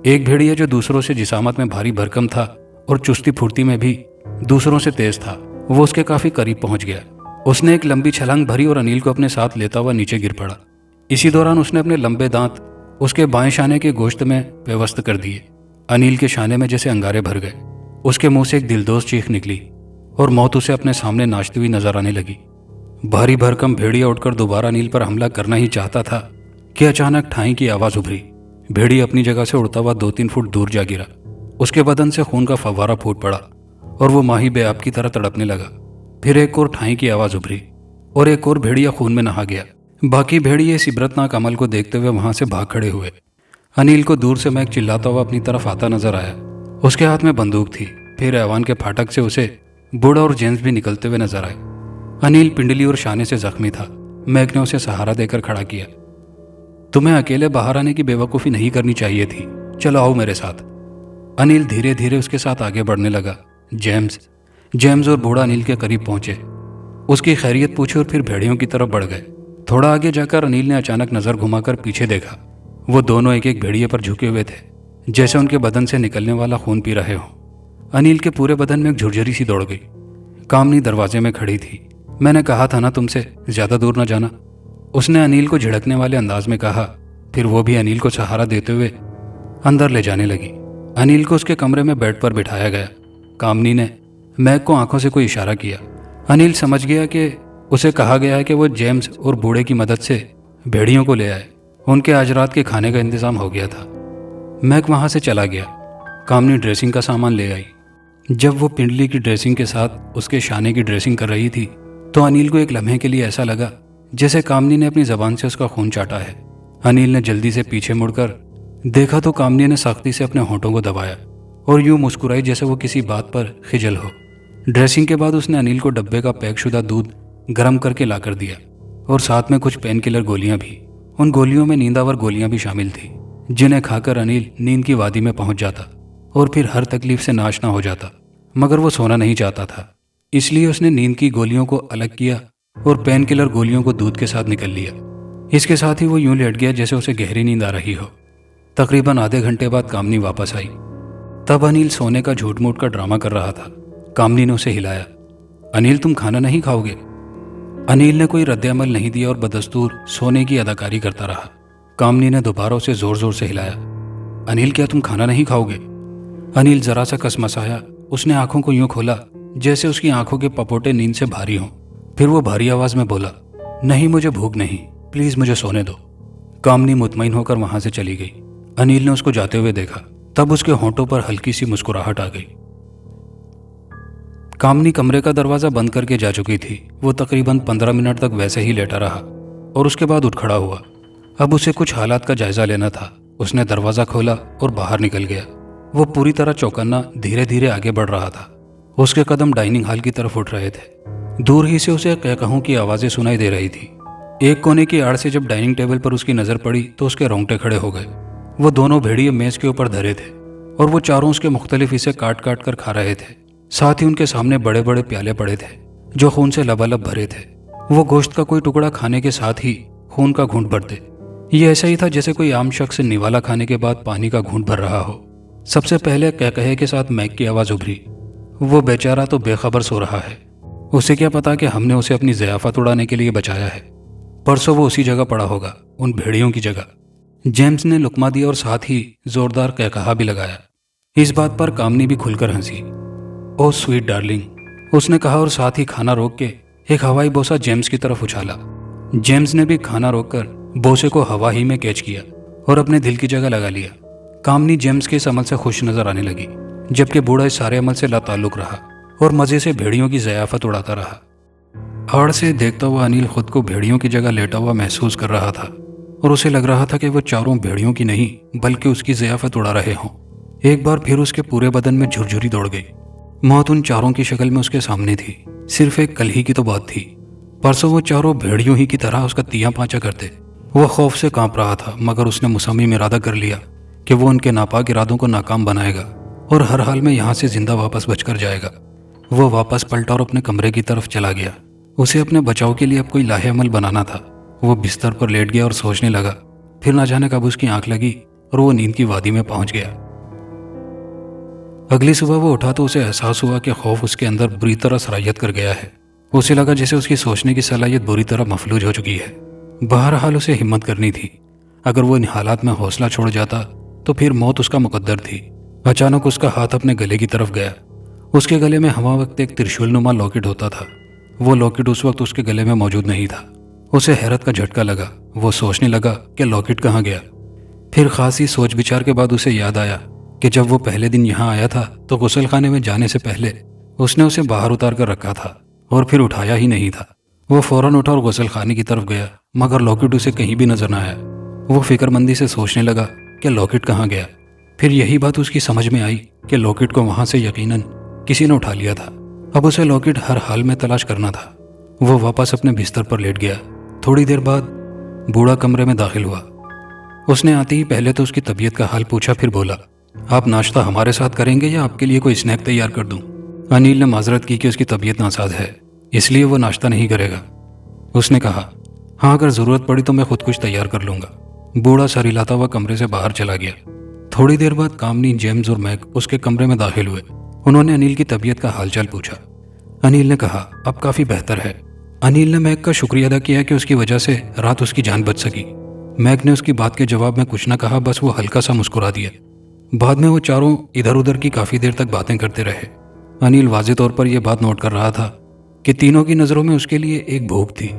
एक भेड़िया जो दूसरों से जिसामत में भारी भरकम था और चुस्ती फुर्ती में भी दूसरों से तेज था, वो उसके काफी करीब पहुंच गया। उसने एक लंबी छलांग भरी और अनिल को अपने साथ लेता हुआ नीचे गिर पड़ा। इसी दौरान उसने अपने लंबे दांत उसके बाएं शाने के गोश्त में व्यवस्थ कर दिए। अनिल के शाने में जैसे अंगारे भर गए। उसके मुंह से एक दिलदोज चीख निकली और मौत उसे अपने सामने नाचती हुई नजर आने लगी। भारी भरकम भेड़िया उठकर दोबारा अनिल पर हमला करना ही चाहता था कि अचानक ठाई की आवाज उभरी। भेड़िया अपनी जगह से उड़ता हुआ 2-3 फुट दूर जा गिरा। उसके बदन से खून का फव्वारा फूट पड़ा और वो माही बेआब की तरह तड़पने लगा। फिर एक और ठाई की आवाज उभरी और एक और भेड़िया खून में नहा गया। बाकी भेड़िए इस इबरतनाक अमल को देखते हुए वहां से भाग खड़े हुए। अनिल को दूर से मैक चिल्लाता हुआ अपनी तरफ आता नजर आया। उसके हाथ में बंदूक थी। फिर ऐवान के फाटक से उसे बूढ़ा और जेम्स भी निकलते हुए नजर आए। अनिल पिंडली और शाने से जख्मी था। मैक ने उसे सहारा देकर खड़ा किया। तुम्हें अकेले बाहर आने की बेवकूफ़ी नहीं करनी चाहिए थी। चलो आओ मेरे साथ। अनिल धीरे धीरे उसके साथ आगे बढ़ने लगा। जेम्स और बूढ़ा अनिल के करीब पहुंचे। उसकी खैरियत पूछी और फिर भेड़ियों की तरफ बढ़ गए। थोड़ा आगे जाकर अनिल ने अचानक नजर घुमाकर पीछे देखा। वो दोनों एक एक भेड़िए पर झुके हुए थे, जैसे उनके बदन से निकलने वाला खून पी रहे हों। अनिल के पूरे बदन में एक झुरझुरी सी दौड़ गई। कामनी दरवाजे में खड़ी थी। मैंने कहा था ना तुमसे ज्यादा दूर न जाना, उसने अनिल को झिड़कने वाले अंदाज में कहा। फिर वो भी अनिल को सहारा देते हुए अंदर ले जाने लगी। अनिल को उसके कमरे में बेड पर बिठाया गया। कामनी ने मैक को आंखों से कोई इशारा किया। अनिल समझ गया कि उसे कहा गया है कि वो जेम्स और बूढ़े की मदद से भेड़ियों को ले आए। उनके आज रात के खाने का इंतजाम हो गया था। मैक वहां से चला गया। कामनी ड्रेसिंग का सामान ले आई। जब वो पिंडली की ड्रेसिंग के साथ उसके शाने की ड्रेसिंग कर रही थी तो अनिल को एक लम्हे के लिए ऐसा लगा जैसे कामनी ने अपनी जबान से उसका खून चाटा है। अनिल ने जल्दी से पीछे मुड़कर देखा तो कामनी ने सख्ती से अपने होठों को दबाया और यूं मुस्कुराई जैसे वो किसी बात पर खिजल हो। ड्रेसिंग के बाद उसने अनिल को डब्बे का पैक शुदा दूध गर्म करके लाकर दिया और साथ में कुछ पेन किलर गोलियां भी। उन गोलियों में नींदावर गोलियां भी शामिल थी, जिन्हें खाकर अनिल नींद की वादी में पहुंच जाता और फिर हर तकलीफ से नाशना हो जाता। मगर वो सोना नहीं चाहता था, इसलिए उसने नींद की गोलियों को अलग किया और पेन किलर गोलियों को दूध के साथ निकल लिया। इसके साथ ही वो यूं लेट गया जैसे उसे गहरी नींद आ रही हो। तकरीबन आधे घंटे बाद कामनी वापस आई। तब अनिल सोने का झूठ मूठ का ड्रामा कर रहा था। कामनी ने उसे हिलाया। अनिल तुम खाना नहीं खाओगे? अनिल ने कोई रद्द-ए-अमल नहीं दिया और बदस्तूर सोने की अदाकारी करता रहा। कामनी ने दोबारा उसे जोर जोर से हिलाया। अनिल क्या तुम खाना नहीं खाओगे? अनिल जरा सा कसमसाया। उसने आंखों को यूं खोला जैसे उसकी आंखों के पपोटे नींद से भारी हों। फिर वो भारी आवाज में बोला, नहीं मुझे भूख नहीं, प्लीज मुझे सोने दो। कामनी मुतमईन होकर वहां से चली गई। अनिल ने उसको जाते हुए देखा। तब उसके होंठों पर हल्की सी मुस्कुराहट आ गई। कामनी कमरे का दरवाजा बंद करके जा चुकी थी। वो तकरीबन 15 मिनट तक वैसे ही लेटा रहा और उसके बाद उठ खड़ा हुआ। अब उसे कुछ हालात का जायजा लेना था। उसने दरवाजा खोला और बाहर निकल गया। वो पूरी तरह चौकन्ना धीरे धीरे आगे बढ़ रहा था। उसके कदम डाइनिंग हॉल की तरफ उठ रहे थे। दूर ही से उसे कहकहों की आवाजें सुनाई दे रही थी। एक कोने की आड़ से जब डाइनिंग टेबल पर उसकी नजर पड़ी तो उसके रोंगटे खड़े हो गए। वो दोनों भेड़िए मेज के ऊपर धरे थे और वो चारों उसके मुख्तलिफ हिस्से काट काट कर खा रहे थे। साथ ही उनके सामने बड़े बड़े प्याले पड़े थे जो खून से लबालब भरे थे। वो गोश्त का कोई टुकड़ा खाने के साथ ही खून का घूंट भरते। ये ऐसा ही था जैसे कोई आम शख्स निवाला खाने के बाद पानी का घूंट भर रहा हो। सबसे पहले कहकहे के साथ मैक की आवाज उभरी। वो बेचारा तो बेखबर सो रहा है। उसे क्या पता कि हमने उसे अपनी ज़ियाफत उड़ाने के लिए बचाया है। परसों वो उसी जगह पड़ा होगा, उन भेड़ियों की जगह। जेम्स ने लुकमा दिया और साथ ही जोरदार कहकहा भी लगाया। इस बात पर कामनी भी खुलकर हंसी। ओह स्वीट डार्लिंग, उसने कहा और साथ ही खाना रोक के एक हवाई बोसा जेम्स की तरफ उछाला। जेम्स ने भी खाना रोककर बोसे को हवा ही में कैच किया और अपने दिल की जगह लगा लिया। कामनी जेम्स के इस अमल से खुश नजर आने लगी, जबकि बूढ़ा इस सारे अमल से लाताल्लुक रहा और मजे से भेड़ियों की ज़ियाफत उड़ाता रहा। आड़ से देखता हुआ अनिल खुद को भेड़ियों की जगह लेटा हुआ महसूस कर रहा था। और उसे लग रहा था कि वो चारों भेड़ियों की नहीं बल्कि उसकी ज़ियाफत उड़ा रहे हों। एक बार फिर उसके पूरे बदन में झुरझुरी दौड़ गई। मौत उन चारों की शक्ल में उसके सामने थी। सिर्फ एक कल ही की तो बात थी, परसों वो चारों भेड़ियों ही की तरह उसका तिया पांचा करते। वो खौफ से कांप रहा था, मगर उसने मुसम्मिम इरादा कर लिया कि वो उनके नापाक इरादों को नाकाम बनाएगा और हर हाल में यहाँ से जिंदा वापस बचकर जाएगा। वो वापस पलटा और अपने कमरे की तरफ चला गया। उसे अपने बचाव के लिए अब कोई लाहे अमल बनाना था। वो बिस्तर पर लेट गया और सोचने लगा। फिर ना जाने कब उसकी आंख लगी और वो नींद की वादी में पहुंच गया। अगली सुबह वो उठा तो उसे एहसास हुआ कि खौफ उसके अंदर बुरी तरह सरायत कर गया है। उसे लगा जैसे उसकी सोचने की सलाहियत बुरी तरह मफलूज हो चुकी है। बहरहाल उसे हिम्मत करनी थी। अगर वो इन हालात में हौसला छोड़ जाता तो फिर मौत उसका मुकद्दर थी। अचानक उसका हाथ अपने गले की तरफ गया। उसके गले में हमा वक्त एक त्रिशूल नुमा लॉकेट होता था। वो लॉकेट उस वक्त उसके गले में मौजूद नहीं था। उसे हैरत का झटका लगा। वो सोचने लगा कि लॉकेट कहाँ गया। फिर खासी सोच विचार के बाद उसे याद आया कि जब वो पहले दिन यहाँ आया था तो गुसलखाने में जाने से पहले उसने उसे बाहर उतार कर रखा था और फिर उठाया ही नहीं था। वो फौरन उठा और गुसलखाने की तरफ गया, मगर लॉकेट उसे कहीं भी नजर न आया। वो फिक्रमंदी से सोचने लगा कि लॉकेट कहाँ गया। फिर यही बात उसकी समझ में आई कि लॉकेट को वहां से यकीनन किसी ने उठा लिया था। अब उसे लॉकेट हर हाल में तलाश करना था। वो वापस अपने बिस्तर पर लेट गया। थोड़ी देर बाद बूढ़ा कमरे में दाखिल हुआ। उसने आते ही पहले तो उसकी तबीयत का हाल पूछा, फिर बोला, आप नाश्ता हमारे साथ करेंगे या आपके लिए कोई स्नैक तैयार कर दूं? अनिल ने माजरत की कि उसकी तबीयत नासाज है, इसलिए वो नाश्ता नहीं करेगा। उसने कहा, हाँ अगर ज़रूरत पड़ी तो मैं खुद कुछ तैयार कर लूँगा। बूढ़ा सर हिलाता हुआ कमरे से बाहर चला गया। थोड़ी देर बाद कामनी, जेम्स और मैक उसके कमरे में दाखिल हुए। उन्होंने अनिल की तबीयत का हालचाल पूछा। अनिल ने कहा, अब काफ़ी बेहतर है। अनिल ने मैक का शुक्रिया अदा किया कि उसकी वजह से रात उसकी जान बच सकी। मैक ने उसकी बात के जवाब में कुछ न कहा, बस वो हल्का सा मुस्कुरा दिया। बाद में वो चारों इधर उधर की काफ़ी देर तक बातें करते रहे। अनिल वाज़े तौर पर यह बात नोट कर रहा था कि तीनों की नज़रों में उसके लिए एक भूख थी,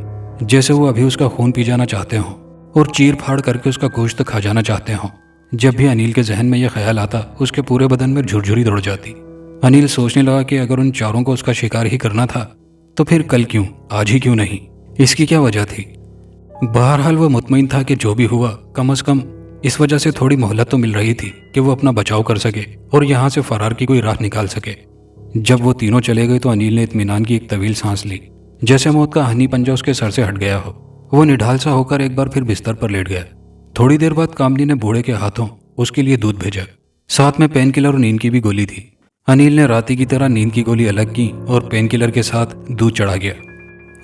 जैसे वो अभी उसका खून पी जाना चाहते हों और चीर फाड़ करके उसका गोश्त खा जाना चाहते हों। जब भी अनिल के जहन में यह ख्याल आता, उसके पूरे बदन में झुरझुरी दौड़ जाती। अनिल सोचने लगा कि अगर उन चारों को उसका शिकार ही करना था तो फिर कल क्यों, आज ही क्यों नहीं? इसकी क्या वजह थी? बहरहाल वो मुतमईन था कि जो भी हुआ कम अज कम इस वजह से थोड़ी मोहलत तो मिल रही थी कि वो अपना बचाव कर सके और यहाँ से फरार की कोई राह निकाल सके। जब वो तीनों चले गए तो अनिल ने इत्मीनान की एक तवील सांस ली, जैसे मौत का हनी पंजा उसके सर से हट गया हो। वो निढाल सा होकर एक बार फिर बिस्तर पर लेट गया। थोड़ी देर बाद कामनी ने बूढ़े के हाथों उसके लिए दूध भेजा। साथ में पेन किलर और नींद की भी गोली थी। अनिल ने राती की तरह नींद की गोली अलग की और पेन किलर के साथ दूध चढ़ा गया।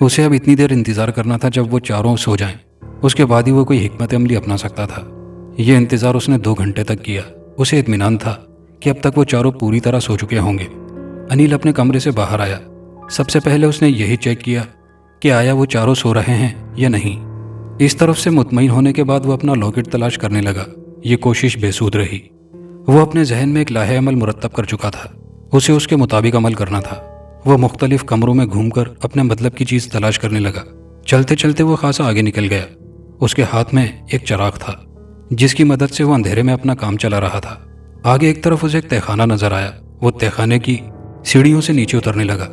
उसे अब इतनी देर इंतजार करना था जब वो चारों सो जाएं। उसके बाद ही वो कोई हिकमत अमली अपना सकता था। ये इंतजार उसने 2 घंटे तक किया। उसे इत्मीनान था कि अब तक वो चारों पूरी तरह सो चुके होंगे। अनिल अपने कमरे से बाहर आया। सबसे पहले उसने यही चेक किया कि आया वो चारों सो रहे हैं या नहीं। इस तरफ से मुतमईन होने के बाद वो अपना लॉकेट तलाश करने लगा। ये कोशिश बेसूद रही। वो अपने जहन में एक लाहे अमल मुरतब कर चुका था। उसे उसके मुताबिक अमल करना था। वो मुख्तलिफ कमरों में घूमकर अपने मतलब की चीज़ तलाश करने लगा। चलते चलते वो खासा आगे निकल गया। उसके हाथ में एक चिराग था जिसकी मदद से वो अंधेरे में अपना काम चला रहा था। आगे एक तरफ उसे एक तहखाना नजर आया। वो तहखाने की सीढ़ियों से नीचे उतरने लगा।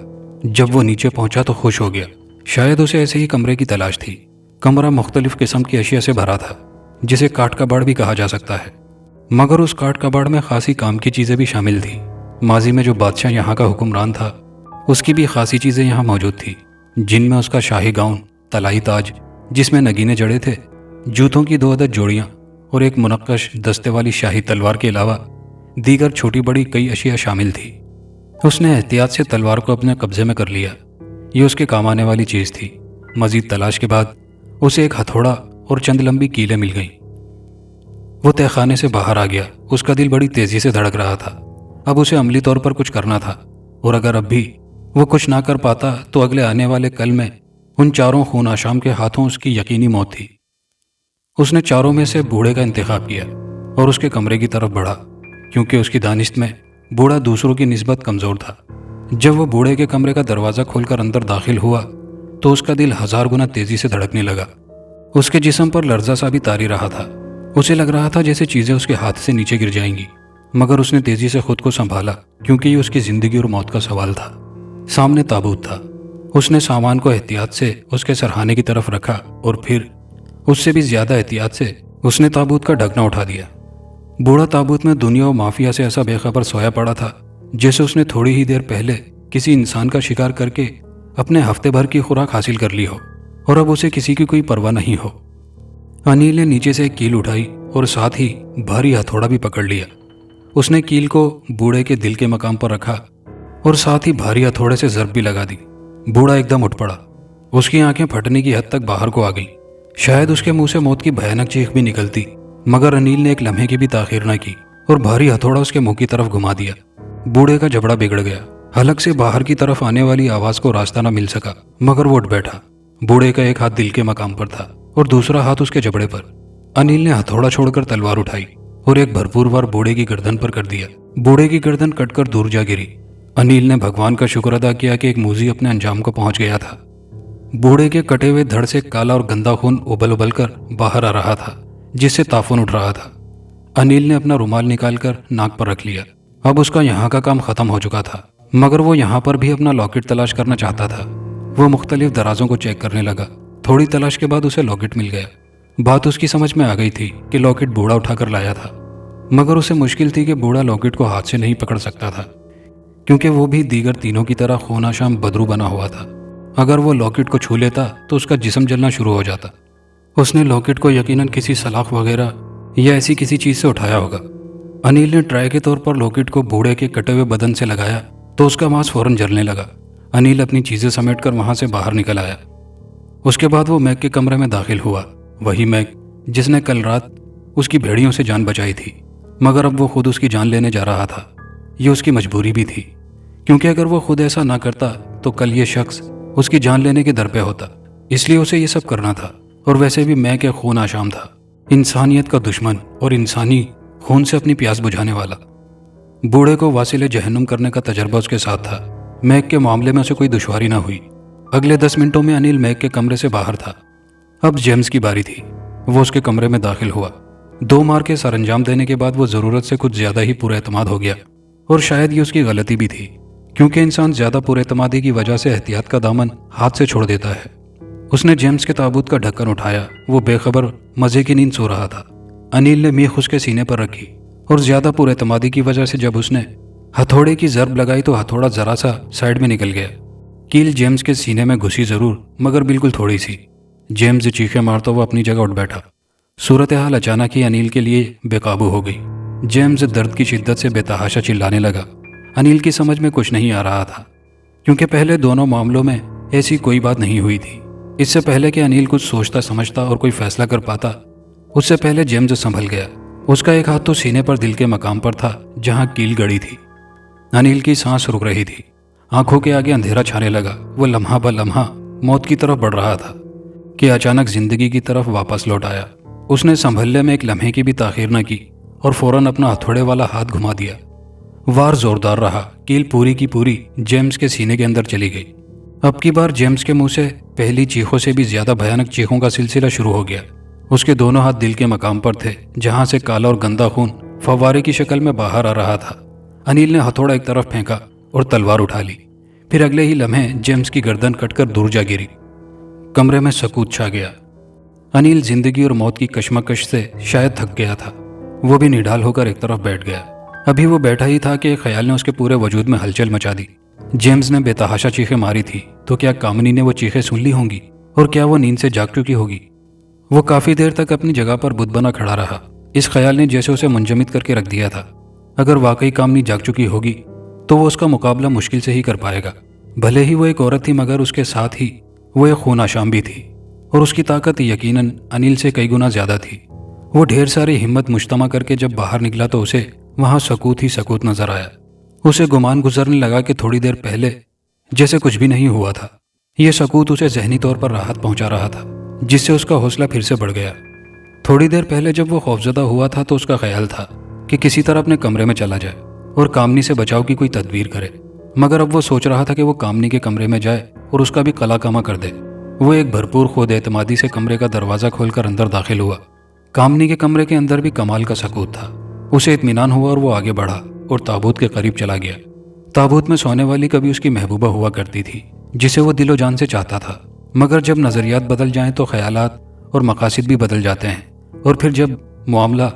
जब वो नीचे पहुंचा तो खुश हो गया। शायद उसे ऐसे ही कमरे की तलाश थी। कमरा मुख्तलिफ किस्म की अशिया से भरा था, जिसे काट कबाड़ भी कहा जा सकता है। मगर उस काट कबाड़ में खासी काम की चीज़ें भी शामिल थी। माजी में जो बादशाह यहाँ का हुक्मरान था, उसकी भी खासी चीज़ें यहाँ मौजूद थी, जिनमें उसका शाही गाउन, तलाई ताज जिसमें नगीने जड़े थे, जूतों की 2 अदद जोड़ियाँ और एक मुनक्कश दस्ते वाली शाही तलवार के अलावा दीगर छोटी बड़ी कई अशिया शामिल थी। उसने एहतियात से तलवार को अपने कब्जे में कर लिया। ये उसके काम आने वाली चीज़ थी। मजीद तलाश के बाद उसे एक हथौड़ा और चंद लंबी कीलें मिल गईं। वो तहखाने से बाहर आ गया। उसका दिल बड़ी तेजी से धड़क रहा था। अब उसे अमली तौर पर कुछ करना था, और अगर अब भी वो कुछ ना कर पाता तो अगले आने वाले कल में उन चारों खून आशाम के हाथों उसकी यकीनी मौत थी। उसने चारों में से बूढ़े का इंतखाब किया और उसके कमरे की तरफ बढ़ा, क्योंकि उसकी दानिश में बूढ़ा दूसरों की निस्बत कमज़ोर था। जब वो बूढ़े के कमरे का दरवाज़ा खोलकर अंदर दाखिल हुआ तो उसका दिल 1000 गुना तेजी से धड़कने लगा। उसके जिस्म पर लर्जा सा भी तारी रहा था। उसे लग रहा था जैसे चीज़ें उसके हाथ से नीचे गिर जाएंगी, मगर उसने तेजी से खुद को संभाला, क्योंकि ये उसकी ज़िंदगी और मौत का सवाल था। सामने ताबूत था। उसने सामान को एहतियात से उसके सरहाने की तरफ रखा और फिर उससे भी ज्यादा एहतियात से उसने ताबूत का ढकना उठा दिया। बूढ़ा ताबूत में दुनिया और माफिया से ऐसा बेखबर सोया पड़ा था जैसे उसने थोड़ी ही देर पहले किसी इंसान का शिकार करके अपने हफ्ते भर की खुराक हासिल कर ली हो और अब उसे किसी की कोई परवाह नहीं हो। अनिल ने नीचे से एक कील उठाई और साथ ही भारी हथौड़ा भी पकड़ लिया। उसने कील को बूढ़े के दिल के मकाम पर रखा और साथ ही भारी हथौड़े से जरब भी लगा दी। बूढ़ा एकदम उठ पड़ा। उसकी आंखें फटने की हद तक बाहर को आ गईं। शायद उसके मुंह से मौत की भयानक चीख भी निकलती, मगर अनिल ने एक लम्हे की भी ताखीर न की और भारी हथौड़ा उसके मुंह की तरफ घुमा दिया। बूढ़े का जबड़ा बिगड़ गया। हलक से बाहर की तरफ आने वाली आवाज को रास्ता न मिल सका, मगर वो उठ बैठा। बूढ़े का एक हाथ दिल के मकाम पर था और दूसरा हाथ उसके जबड़े पर। अनिल ने हथौड़ा छोड़कर तलवार उठाई और एक भरपूर वार बूढ़े की गर्दन पर कर दिया। बूढ़े की गर्दन कटकर दूर जा गिरी। अनिल ने भगवान का शुक्र अदा किया कि एक मूजी अपने अंजाम को पहुंच गया था। बूढ़े के कटे हुए धड़ से काला और गंदा खून उबल उबल कर बाहर आ रहा था, जिससे ताफून उठ रहा था। अनिल ने अपना रुमाल निकालकर नाक पर रख लिया। अब उसका यहाँ का काम खत्म हो चुका था, मगर वो यहाँ पर भी अपना लॉकेट तलाश करना चाहता था। वो मुख्तलिफ दराजों को चेक करने लगा। थोड़ी तलाश के बाद उसे लॉकेट मिल गया। बात उसकी समझ में आ गई थी कि लॉकेट बूढ़ा उठाकर लाया था, मगर उसे मुश्किल थी कि बूढ़ा लॉकेट को हाथ से नहीं पकड़ सकता था, क्योंकि वो भी दीगर तीनों की तरह खूनाशाम बदरू बना हुआ था। अगर वो लॉकेट को छू लेता तो उसका जिस्म जलना शुरू हो जाता। उसने लॉकेट को यकीनन किसी सलाख वगैरह या ऐसी किसी चीज से उठाया होगा। अनिल ने ट्राई के तौर पर लॉकेट को बूढ़े के कटे हुए बदन से लगाया तो उसका मांस फौरन जलने लगा। अनिल अपनी चीजें समेटकर वहां से बाहर निकल आया। उसके बाद वो मैक के कमरे में दाखिल हुआ। वही मैक जिसने कल रात उसकी भेड़ियों से जान बचाई थी, मगर अब वो खुद उसकी जान लेने जा रहा था। ये उसकी मजबूरी भी थी, क्योंकि अगर वो खुद ऐसा ना करता तो कल ये शख्स उसकी जान लेने के दर पे होता। इसलिए उसे ये सब करना था। और वैसे भी मैक एक खून आशाम था, इंसानियत का दुश्मन और इंसानी खून से अपनी प्यास बुझाने वाला। बूढ़े को वासिले जहन्नुम करने का तजर्बा उसके साथ था। मैक के मामले में उसे कोई दुश्वारी ना हुई। अगले 10 मिनटों में अनिल मैक के कमरे से बाहर था। अब जेम्स की बारी थी। वो उसके कमरे में दाखिल हुआ। 2 मार के सरंजाम देने के बाद वो जरूरत से कुछ ज्यादा ही पुरएतमाद हो गया, और शायद ये उसकी गलती भी थी, क्योंकि इंसान ज्यादा पुरएतमादी की वजह से एहतियात का दामन हाथ से छोड़ देता है। उसने जेम्स के ताबूत का ढक्कन उठाया। वो बेखबर मजे की नींद सो रहा था। अनिल ने मीख उसके सीने पर रखी और ज्यादा पुरएतमादी की वजह से जब उसने हथौड़े की जरब लगाई तो हथौड़ा जरा सा साइड में निकल गया। कील जेम्स के सीने में घुसी जरूर, मगर बिल्कुल थोड़ी सी। जेम्स चीखें मारता हुआ अपनी जगह उठ बैठा। सूरत हाल अचानक ही अनिल के लिए बेकाबू हो गई। जेम्स दर्द की शिद्दत से बेतहाशा चिल्लाने लगा। अनिल की समझ में कुछ नहीं आ रहा था, क्योंकि पहले दोनों मामलों में ऐसी कोई बात नहीं हुई थी। इससे पहले कि अनिल कुछ सोचता समझता और कोई फैसला कर पाता, उससे पहले जेम्स संभल गया। उसका एक हाथ तो सीने पर दिल के मकाम पर था जहां कील गड़ी थी। अनिल की सांस रुक रही थी। आंखों के आगे अंधेरा छाने लगा। वो लम्हा ब लम्हा मौत की तरफ बढ़ रहा था कि अचानक जिंदगी की तरफ वापस लौट आया। उसने संभलने में एक लम्हे की भी ताखीर न की और फौरन अपना हथौड़े वाला हाथ घुमा दिया। वार जोरदार रहा। कील पूरी की पूरी जेम्स के सीने के अंदर चली गई। अब की बार जेम्स के मुंह से पहली चीखों से भी ज्यादा भयानक चीखों का सिलसिला शुरू हो गया। उसके दोनों हाथ दिल के मकाम पर थे, जहां से काला और गंदा खून फव्वारे की शक्ल में बाहर आ रहा था। अनिल ने हथौड़ा एक तरफ फेंका और तलवार उठा ली। फिर अगले ही लम्हे जेम्स की गर्दन कटकर दूर जा गिरी। कमरे में सकूत छा गया। अनिल जिंदगी और मौत की कशमकश से शायद थक गया था। वो भी निढाल होकर एक तरफ बैठ गया। अभी वो बैठा ही था कि एक ख्याल ने उसके पूरे वजूद में हलचल मचा दी। जेम्स ने बेतहाशा चीखें मारी थी, तो क्या कामनी ने वो चीखें सुन ली होंगी? और क्या वो नींद से जाग चुकी होगी? वो काफी देर तक अपनी जगह पर बुत बना खड़ा रहा। इस ख्याल ने जैसे उसे मुंजमद करके रख दिया था। अगर वाकई कामनी जाग चुकी होगी तो वो उसका मुकाबला मुश्किल से ही कर पाएगा। भले ही वो एक औरत थी, मगर उसके साथ ही वो एक खून आशाम भी थी, और उसकी ताकत यकीनन अनिल से कई गुना ज्यादा थी। वो ढेर सारी हिम्मत मुश्तमा करके जब बाहर निकला तो उसे वहां सकूत ही सकूत नजर आया। उसे गुमान गुजरने लगा कि थोड़ी देर पहले जैसे कुछ भी नहीं हुआ था। यह सकूत उसे जहनी तौर पर राहत पहुंचा रहा था, जिससे उसका हौसला फिर से बढ़ गया। थोड़ी देर पहले जब वो खौफजदा हुआ था तो उसका ख्याल था कि किसी तरह अपने कमरे में चला जाए और कामनी से बचाव की कोई तदबीर करे, मगर अब वो सोच रहा था कि वो कामनी के कमरे में जाए और उसका भी कला कामा कर दे। वो एक भरपूर खुद एतमादी से कमरे का दरवाजा खोलकर अंदर दाखिल हुआ। कामनी के कमरे के अंदर भी कमाल का सकूत था। उसे इत्मीनान हुआ और वो आगे बढ़ा और ताबूत के करीब चला गया। ताबूत में सोने वाली कभी उसकी महबूबा हुआ करती थी, जिसे वो दिलो जान से चाहता था, मगर जब नजरियात बदल जाएं तो ख्यालात और मकासद भी बदल जाते हैं, और फिर जब मामला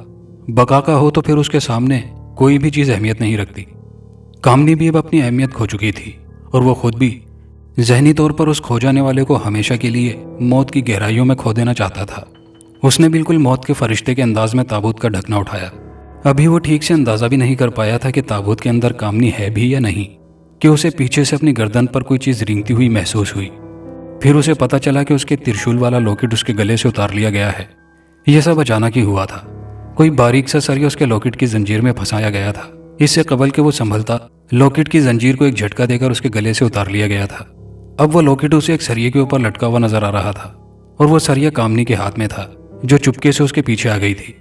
बका का हो तो फिर उसके सामने कोई भी चीज़ अहमियत नहीं रखती। कामनी भी अब अपनी अहमियत खो चुकी थी और वो खुद भी जहनी तौर पर उस खो जाने वाले को हमेशा के लिए मौत की गहराइयों में खो देना चाहता था। उसने बिल्कुल मौत के फरिश्ते के अंदाज में ताबूत का ढकना उठाया। अभी वो ठीक से अंदाजा भी नहीं कर पाया था कि ताबूत के अंदर कामनी है भी या नहीं, कि उसे पीछे से अपनी गर्दन पर कोई चीज़ रेंगती हुई महसूस हुई। फिर उसे पता चला कि उसके त्रिशूल वाला लॉकेट उसके गले से उतार लिया गया है। यह सब अचानक ही हुआ था। कोई बारीक सा सरिया उसके लॉकेट की जंजीर में फंसाया गया था। इससे कबल के वो संभलता, लॉकेट की जंजीर को एक झटका देकर उसके गले से उतार लिया गया था। अब वो लॉकेट उसे एक सरिये के ऊपर लटका हुआ नजर आ रहा था, और वो सरिया कामनी के हाथ में था, जो चुपके से उसके पीछे आ गई थी।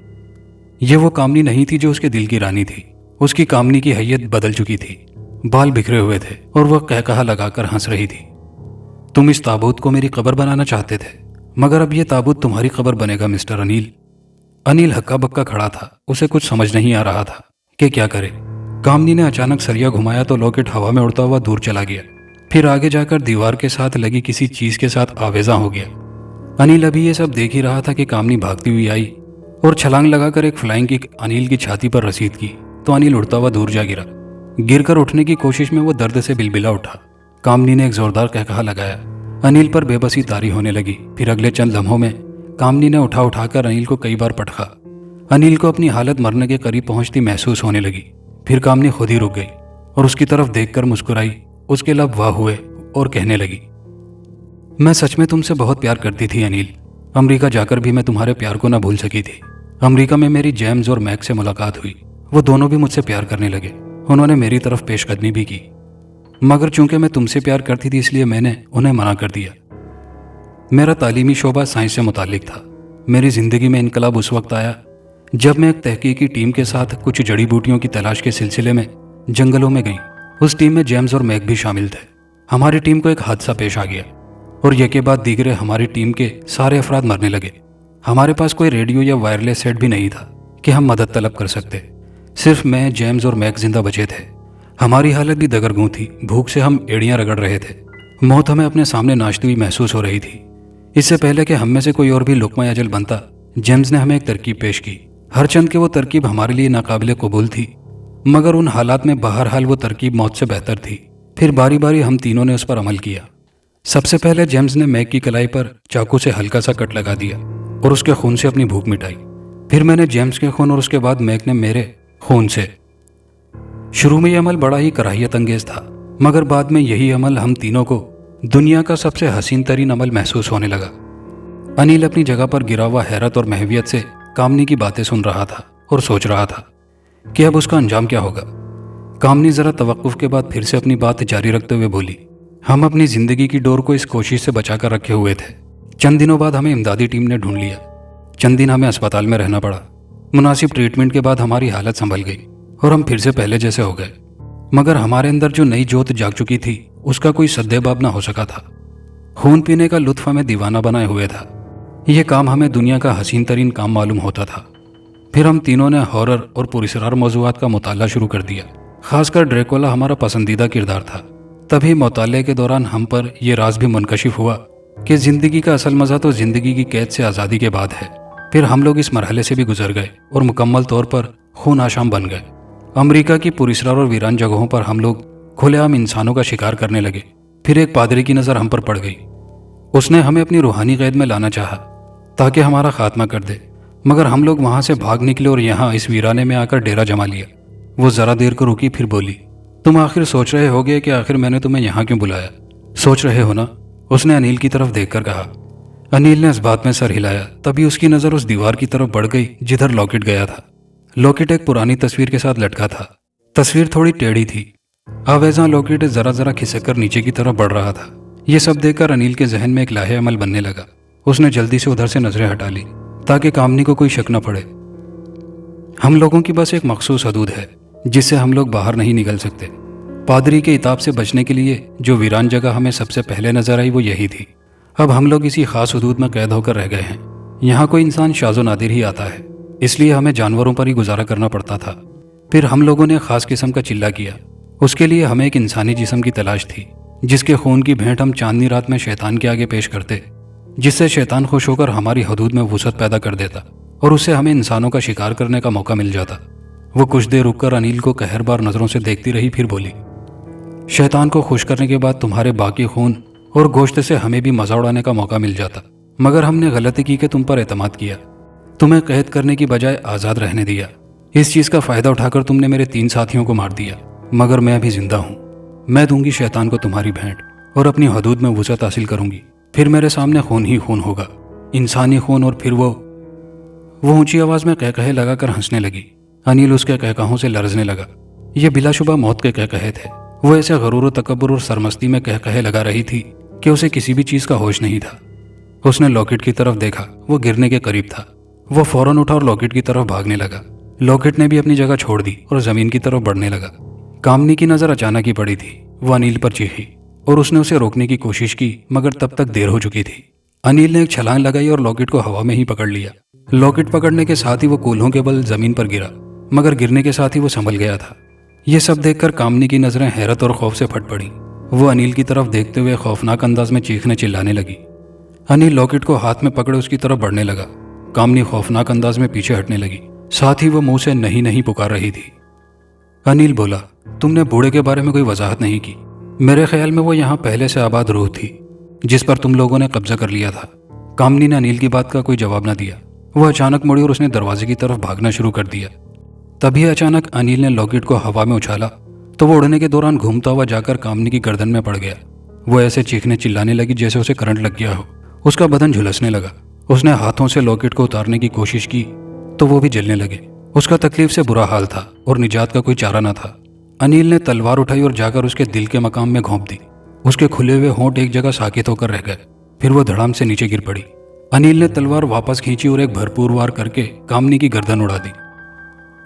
ये वो कामनी नहीं थी जो उसके दिल की रानी थी। उसकी कामनी की हैयत बदल चुकी थी। बाल बिखरे हुए थे और वह कहकहा लगाकर हंस रही थी। तुम इस ताबूत को मेरी कब्र बनाना चाहते थे, मगर अब यह ताबूत तुम्हारी कब्र बनेगा मिस्टर अनिल। अनिल हक्का बक्का खड़ा था। उसे कुछ समझ नहीं आ रहा था कि क्या करे। कामनी ने अचानक सरिया घुमाया तो लॉकेट हवा में उड़ता हुआ दूर चला गया। फिर आगे जाकर दीवार के साथ लगी किसी चीज के साथ आवेजा हो गया। अनिल अभी ये सब देख ही रहा था कि कामनी भागती हुई आई और छलांग लगाकर एक फ्लाइंग किक अनिल की छाती पर रसीद की, तो अनिल उड़ता हुआ दूर जा गिरा। गिरकर उठने की कोशिश में वो दर्द से बिलबिला उठा। कामनी ने एक जोरदार कहकहा लगाया। अनिल पर बेबसी तारी होने लगी। फिर अगले चंद लम्हों में कामनी ने उठाकर अनिल को कई बार पटका। अनिल को अपनी हालत मरने के करीब पहुंचती महसूस होने लगी। फिर कामनी खुद ही रुक गई और उसकी तरफ देखकर मुस्कुराई। उसके लब वाह हुए और कहने लगी, मैं सच में तुमसे बहुत प्यार करती थी अनिल। अमेरिका जाकर भी मैं तुम्हारे प्यार को ना भूल सकी थी। अमेरिका में मेरी जेम्स और मैक से मुलाकात हुई। वो दोनों भी मुझसे प्यार करने लगे। उन्होंने मेरी तरफ पेशकदमी भी की, मगर चूंकि मैं तुमसे प्यार करती थी इसलिए मैंने उन्हें मना कर दिया। मेरा तालीमी शोबा साइंस से मुताल्लिक था। मेरी जिंदगी में इनकलाब उस वक्त आया जब मैं एक तहकीकी टीम के साथ कुछ जड़ी बूटियों की तलाश के सिलसिले में जंगलों में गई। उस टीम में जेम्स और मैक भी शामिल थे। हमारी टीम को एक हादसा पेश आ गया और यके बाद दीगरे हमारी टीम के सारे अफराद मरने लगे। हमारे पास कोई रेडियो या वायरलेस सेट भी नहीं था कि हम मदद तलब कर सकते। सिर्फ मैं, जेम्स और मैक जिंदा बचे थे। हमारी हालत भी दगरगूं थी। भूख से हम एड़ियां रगड़ रहे थे। मौत हमें अपने सामने नाचती हुई महसूस हो रही थी। इससे पहले कि हम में से कोई और भी लुकमा अजल बनता, जेम्स ने हमें एक तरकीब पेश की। हर चंद के वो तरकीब हमारे लिए नाकाबिले कबूल थी, मगर उन हालात में बहरहाल वो तरकीब मौत से बेहतर थी। फिर बारी बारी हम तीनों ने उस पर अमल किया। सबसे पहले जेम्स ने मैक की कलाई पर चाकू से हल्का सा कट लगा दिया और उसके खून से अपनी भूख मिटाई। फिर मैंने जेम्स के खून और उसके बाद मैक ने मेरे खून से। शुरू में यह अमल बड़ा ही कराहियत अंगेज था, मगर बाद में यही अमल हम तीनों को दुनिया का सबसे हसीन तरीन अमल महसूस होने लगा। अनिल अपनी जगह पर गिरा हुआ हैरत और महवियत से कामनी की बातें सुन रहा था और सोच रहा था कि अब उसका अंजाम क्या होगा। कामनी जरा तवक्कुफ के बाद फिर से अपनी बात जारी रखते हुए बोली, हम अपनी जिंदगी की डोर को इस कोशिश से बचाकर रखे हुए थे। चंद दिनों बाद हमें इमदादी टीम ने ढूंढ लिया। चंद दिन हमें अस्पताल में रहना पड़ा। मुनासिब ट्रीटमेंट के बाद हमारी हालत संभल गई और हम फिर से पहले जैसे हो गए, मगर हमारे अंदर जो नई जोत जाग चुकी थी उसका कोई सद्देबाब ना हो सका था। खून पीने का लुत्फ हमें दीवाना बनाए हुए था। यह काम हमें दुनिया का हसीन तरीन काम मालूम होता था। फिर हम तीनों ने हॉरर और पुरस्रार मौज़ूआत का मुताला शुरू कर दिया। खासकर ड्रैकुला हमारा पसंदीदा किरदार था। तभी मुताले के दौरान हम पर यह राज भी मुनकशिफ हुआ कि जिंदगी का असल मज़ा तो जिंदगी की कैद से आज़ादी के बाद है। फिर हम लोग इस मरहले से भी गुजर गए और मुकम्मल तौर पर खून आशाम बन गए। अमेरिका की पुरस्रार और वीरान जगहों पर हम लोग खुलेआम इंसानों का शिकार करने लगे। फिर एक पादरी की नज़र हम पर पड़ गई। उसने हमें अपनी रूहानी कैद में लाना चाहा ताकि हमारा खात्मा कर दे, मगर हम लोग वहां से भाग निकले और यहाँ इस वीराने में आकर डेरा जमा लिया। वो जरा देर को रुकी, फिर बोली, तुम आखिर सोच रहे होगे कि आखिर मैंने तुम्हें यहाँ क्यों बुलाया? सोच रहे हो ना? उसने अनिल की तरफ देखकर कहा। अनिल ने इस बात में सर हिलाया। तभी उसकी नज़र उस दीवार की तरफ बढ़ गई जिधर लॉकेट गया था। लॉकेट एक पुरानी तस्वीर के साथ लटका था। तस्वीर थोड़ी टेढ़ी थी। आवेजा लॉकेट जरा जरा खिसक नीचे की तरफ बढ़ रहा था। यह सब देखकर अनिल के जहन में एक लाहे अमल बनने लगा। उसने जल्दी से उधर से नजरें हटा ली ताकि कामनी को कोई शक न पड़े। हम लोगों की बस एक मखसूस हदूद है जिससे हम लोग बाहर नहीं निकल सकते। पादरी के इताब से बचने के लिए जो वीरान जगह हमें सबसे पहले नजर आई वो यही थी। अब हम लोग इसी खास हदूद में कैद होकर रह गए हैं। यहाँ कोई इंसान शाज़ो नादिर ही आता है, इसलिए हमें जानवरों पर ही गुजारा करना पड़ता था। फिर हम लोगों ने खास किस्म का चिल्ला किया। उसके लिए हमें एक इंसानी जिस्म की तलाश थी जिसके खून की भेंट हम चांदनी रात में शैतान के आगे पेश करते। जिससे शैतान खुश होकर हमारी हदूद में वुसअत पैदा कर देता और उससे हमें इंसानों का शिकार करने का मौका मिल जाता। वो कुछ देर रुककर अनिल को कहरबार नजरों से देखती रही, फिर बोली, शैतान को खुश करने के बाद तुम्हारे बाकी खून और गोश्त से हमें भी मजा उड़ाने का मौका मिल जाता, मगर हमने गलती की कि तुम पर एतमाद किया, तुम्हें कैद करने की बजाय आज़ाद रहने दिया। इस चीज़ का फ़ायदा उठाकर तुमने मेरे 3 साथियों को मार दिया, मगर मैं अभी जिंदा हूँ। मैं दूंगी शैतान को तुम्हारी भेंट और अपनी हदूद में वुसअत हासिल करूंगी। फिर मेरे सामने खून ही खून होगा, इंसानी खून। और फिर वो ऊंची आवाज़ में कहकहे लगाकर हंसने लगी। अनिल उसके कहकहों से लरजने लगा। ये बिलाशुबा मौत के कहकहे थे। वो ऐसे गरूर तकब्बुर और सरमस्ती में कहकहे लगा रही थी कि उसे किसी भी चीज़ का होश नहीं था। उसने लॉकेट की तरफ देखा, वो गिरने के करीब था। वो फौरन उठा और लॉकेट की तरफ भागने लगा। लॉकेट ने भी अपनी जगह छोड़ दी और जमीन की तरफ बढ़ने लगा। कामनी की नजर अचानक ही पड़ी थी। वो अनिल पर चीखी और उसने उसे रोकने की कोशिश की, मगर तब तक देर हो चुकी थी। अनिल ने एक छलांग लगाई और लॉकेट को हवा में ही पकड़ लिया। लॉकेट पकड़ने के साथ ही वो कूल्हों के बल जमीन पर गिरा, मगर गिरने के साथ ही वो संभल गया था। ये सब देखकर कामनी की नजरें हैरत और खौफ से फट पड़ी। वो अनिल की तरफ देखते हुए खौफनाक अंदाज में चीखने चिल्लाने लगी। अनिल लॉकेट को हाथ में पकड़े उसकी तरफ बढ़ने लगा। कामनी खौफनाक अंदाज में पीछे हटने लगी, साथ ही वो मुंह से नहीं नहीं पुकार रही थी। अनिल बोला, तुमने बूढ़े के बारे में कोई वजाहत नहीं की। मेरे ख्याल में वो यहाँ पहले से आबाद रूह थी जिस पर तुम लोगों ने कब्जा कर लिया था। कामनी ने अनिल की बात का कोई जवाब न दिया। वह अचानक मुड़ी और उसने दरवाजे की तरफ भागना शुरू कर दिया। तभी अचानक अनिल ने लॉकेट को हवा में उछाला तो वो उड़ने के दौरान घूमता हुआ जाकर कामनी की गर्दन में पड़ गया। वो ऐसे चीखने चिल्लाने लगी जैसे उसे करंट लग गया हो। उसका बदन झुलसने लगा। उसने हाथों से लॉकेट को उतारने की कोशिश की तो वो भी जलने लगे। उसका तकलीफ से बुरा हाल था और निजात का कोई चारा न था। अनिल ने तलवार उठाई और जाकर उसके दिल के मकाम में घोंप दी। उसके खुले हुए होंठ एक जगह साकित होकर रह गए। फिर वो धड़ाम से नीचे गिर पड़ी। अनिल ने तलवार वापस खींची और एक भरपूर वार करके कामनी की गर्दन उड़ा दी।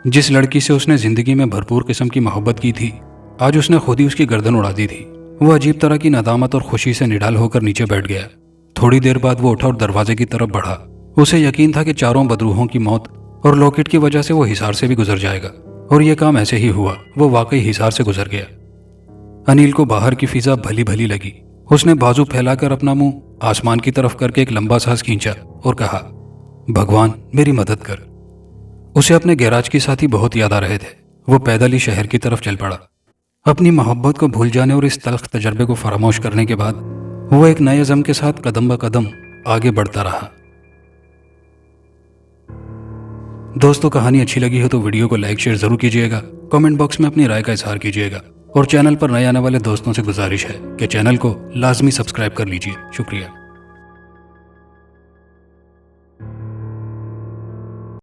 जिस लड़की से उसने जिंदगी में भरपूर किस्म की मोहब्बत की थी, आज उसने खुद ही उसकी गर्दन उड़ा दी थी। वो अजीब तरह की नदामत और खुशी से निढाल होकर नीचे बैठ गया। थोड़ी देर बाद वो उठा और दरवाजे की तरफ बढ़ा। उसे यकीन था कि चारों बदरूहों की मौत और लॉकेट की वजह से वो हिसार से भी गुजर जाएगा, और यह काम ऐसे ही हुआ। वो वाकई हिसार से गुजर गया। अनिल को बाहर की फिजा भली भली लगी। उसने बाजू फैलाकर अपना मुंह आसमान की तरफ करके एक लंबा सांस खींचा और कहा, भगवान मेरी मदद कर। उसे अपने गैराज के साथी बहुत याद आ रहे थे। वो पैदल ही शहर की तरफ चल पड़ा। अपनी मोहब्बत को भूल जाने और इस तल्ख तजर्बे को फरामोश करने के बाद वो एक नए अज़म के साथ कदम ब कदम आगे बढ़ता रहा। दोस्तों, कहानी अच्छी लगी हो तो वीडियो को लाइक शेयर जरूर कीजिएगा। कमेंट बॉक्स में अपनी राय का इजहार कीजिएगा और चैनल पर नए आने वाले दोस्तों से गुजारिश है कि चैनल को लाजमी सब्सक्राइब कर लीजिए। शुक्रिया।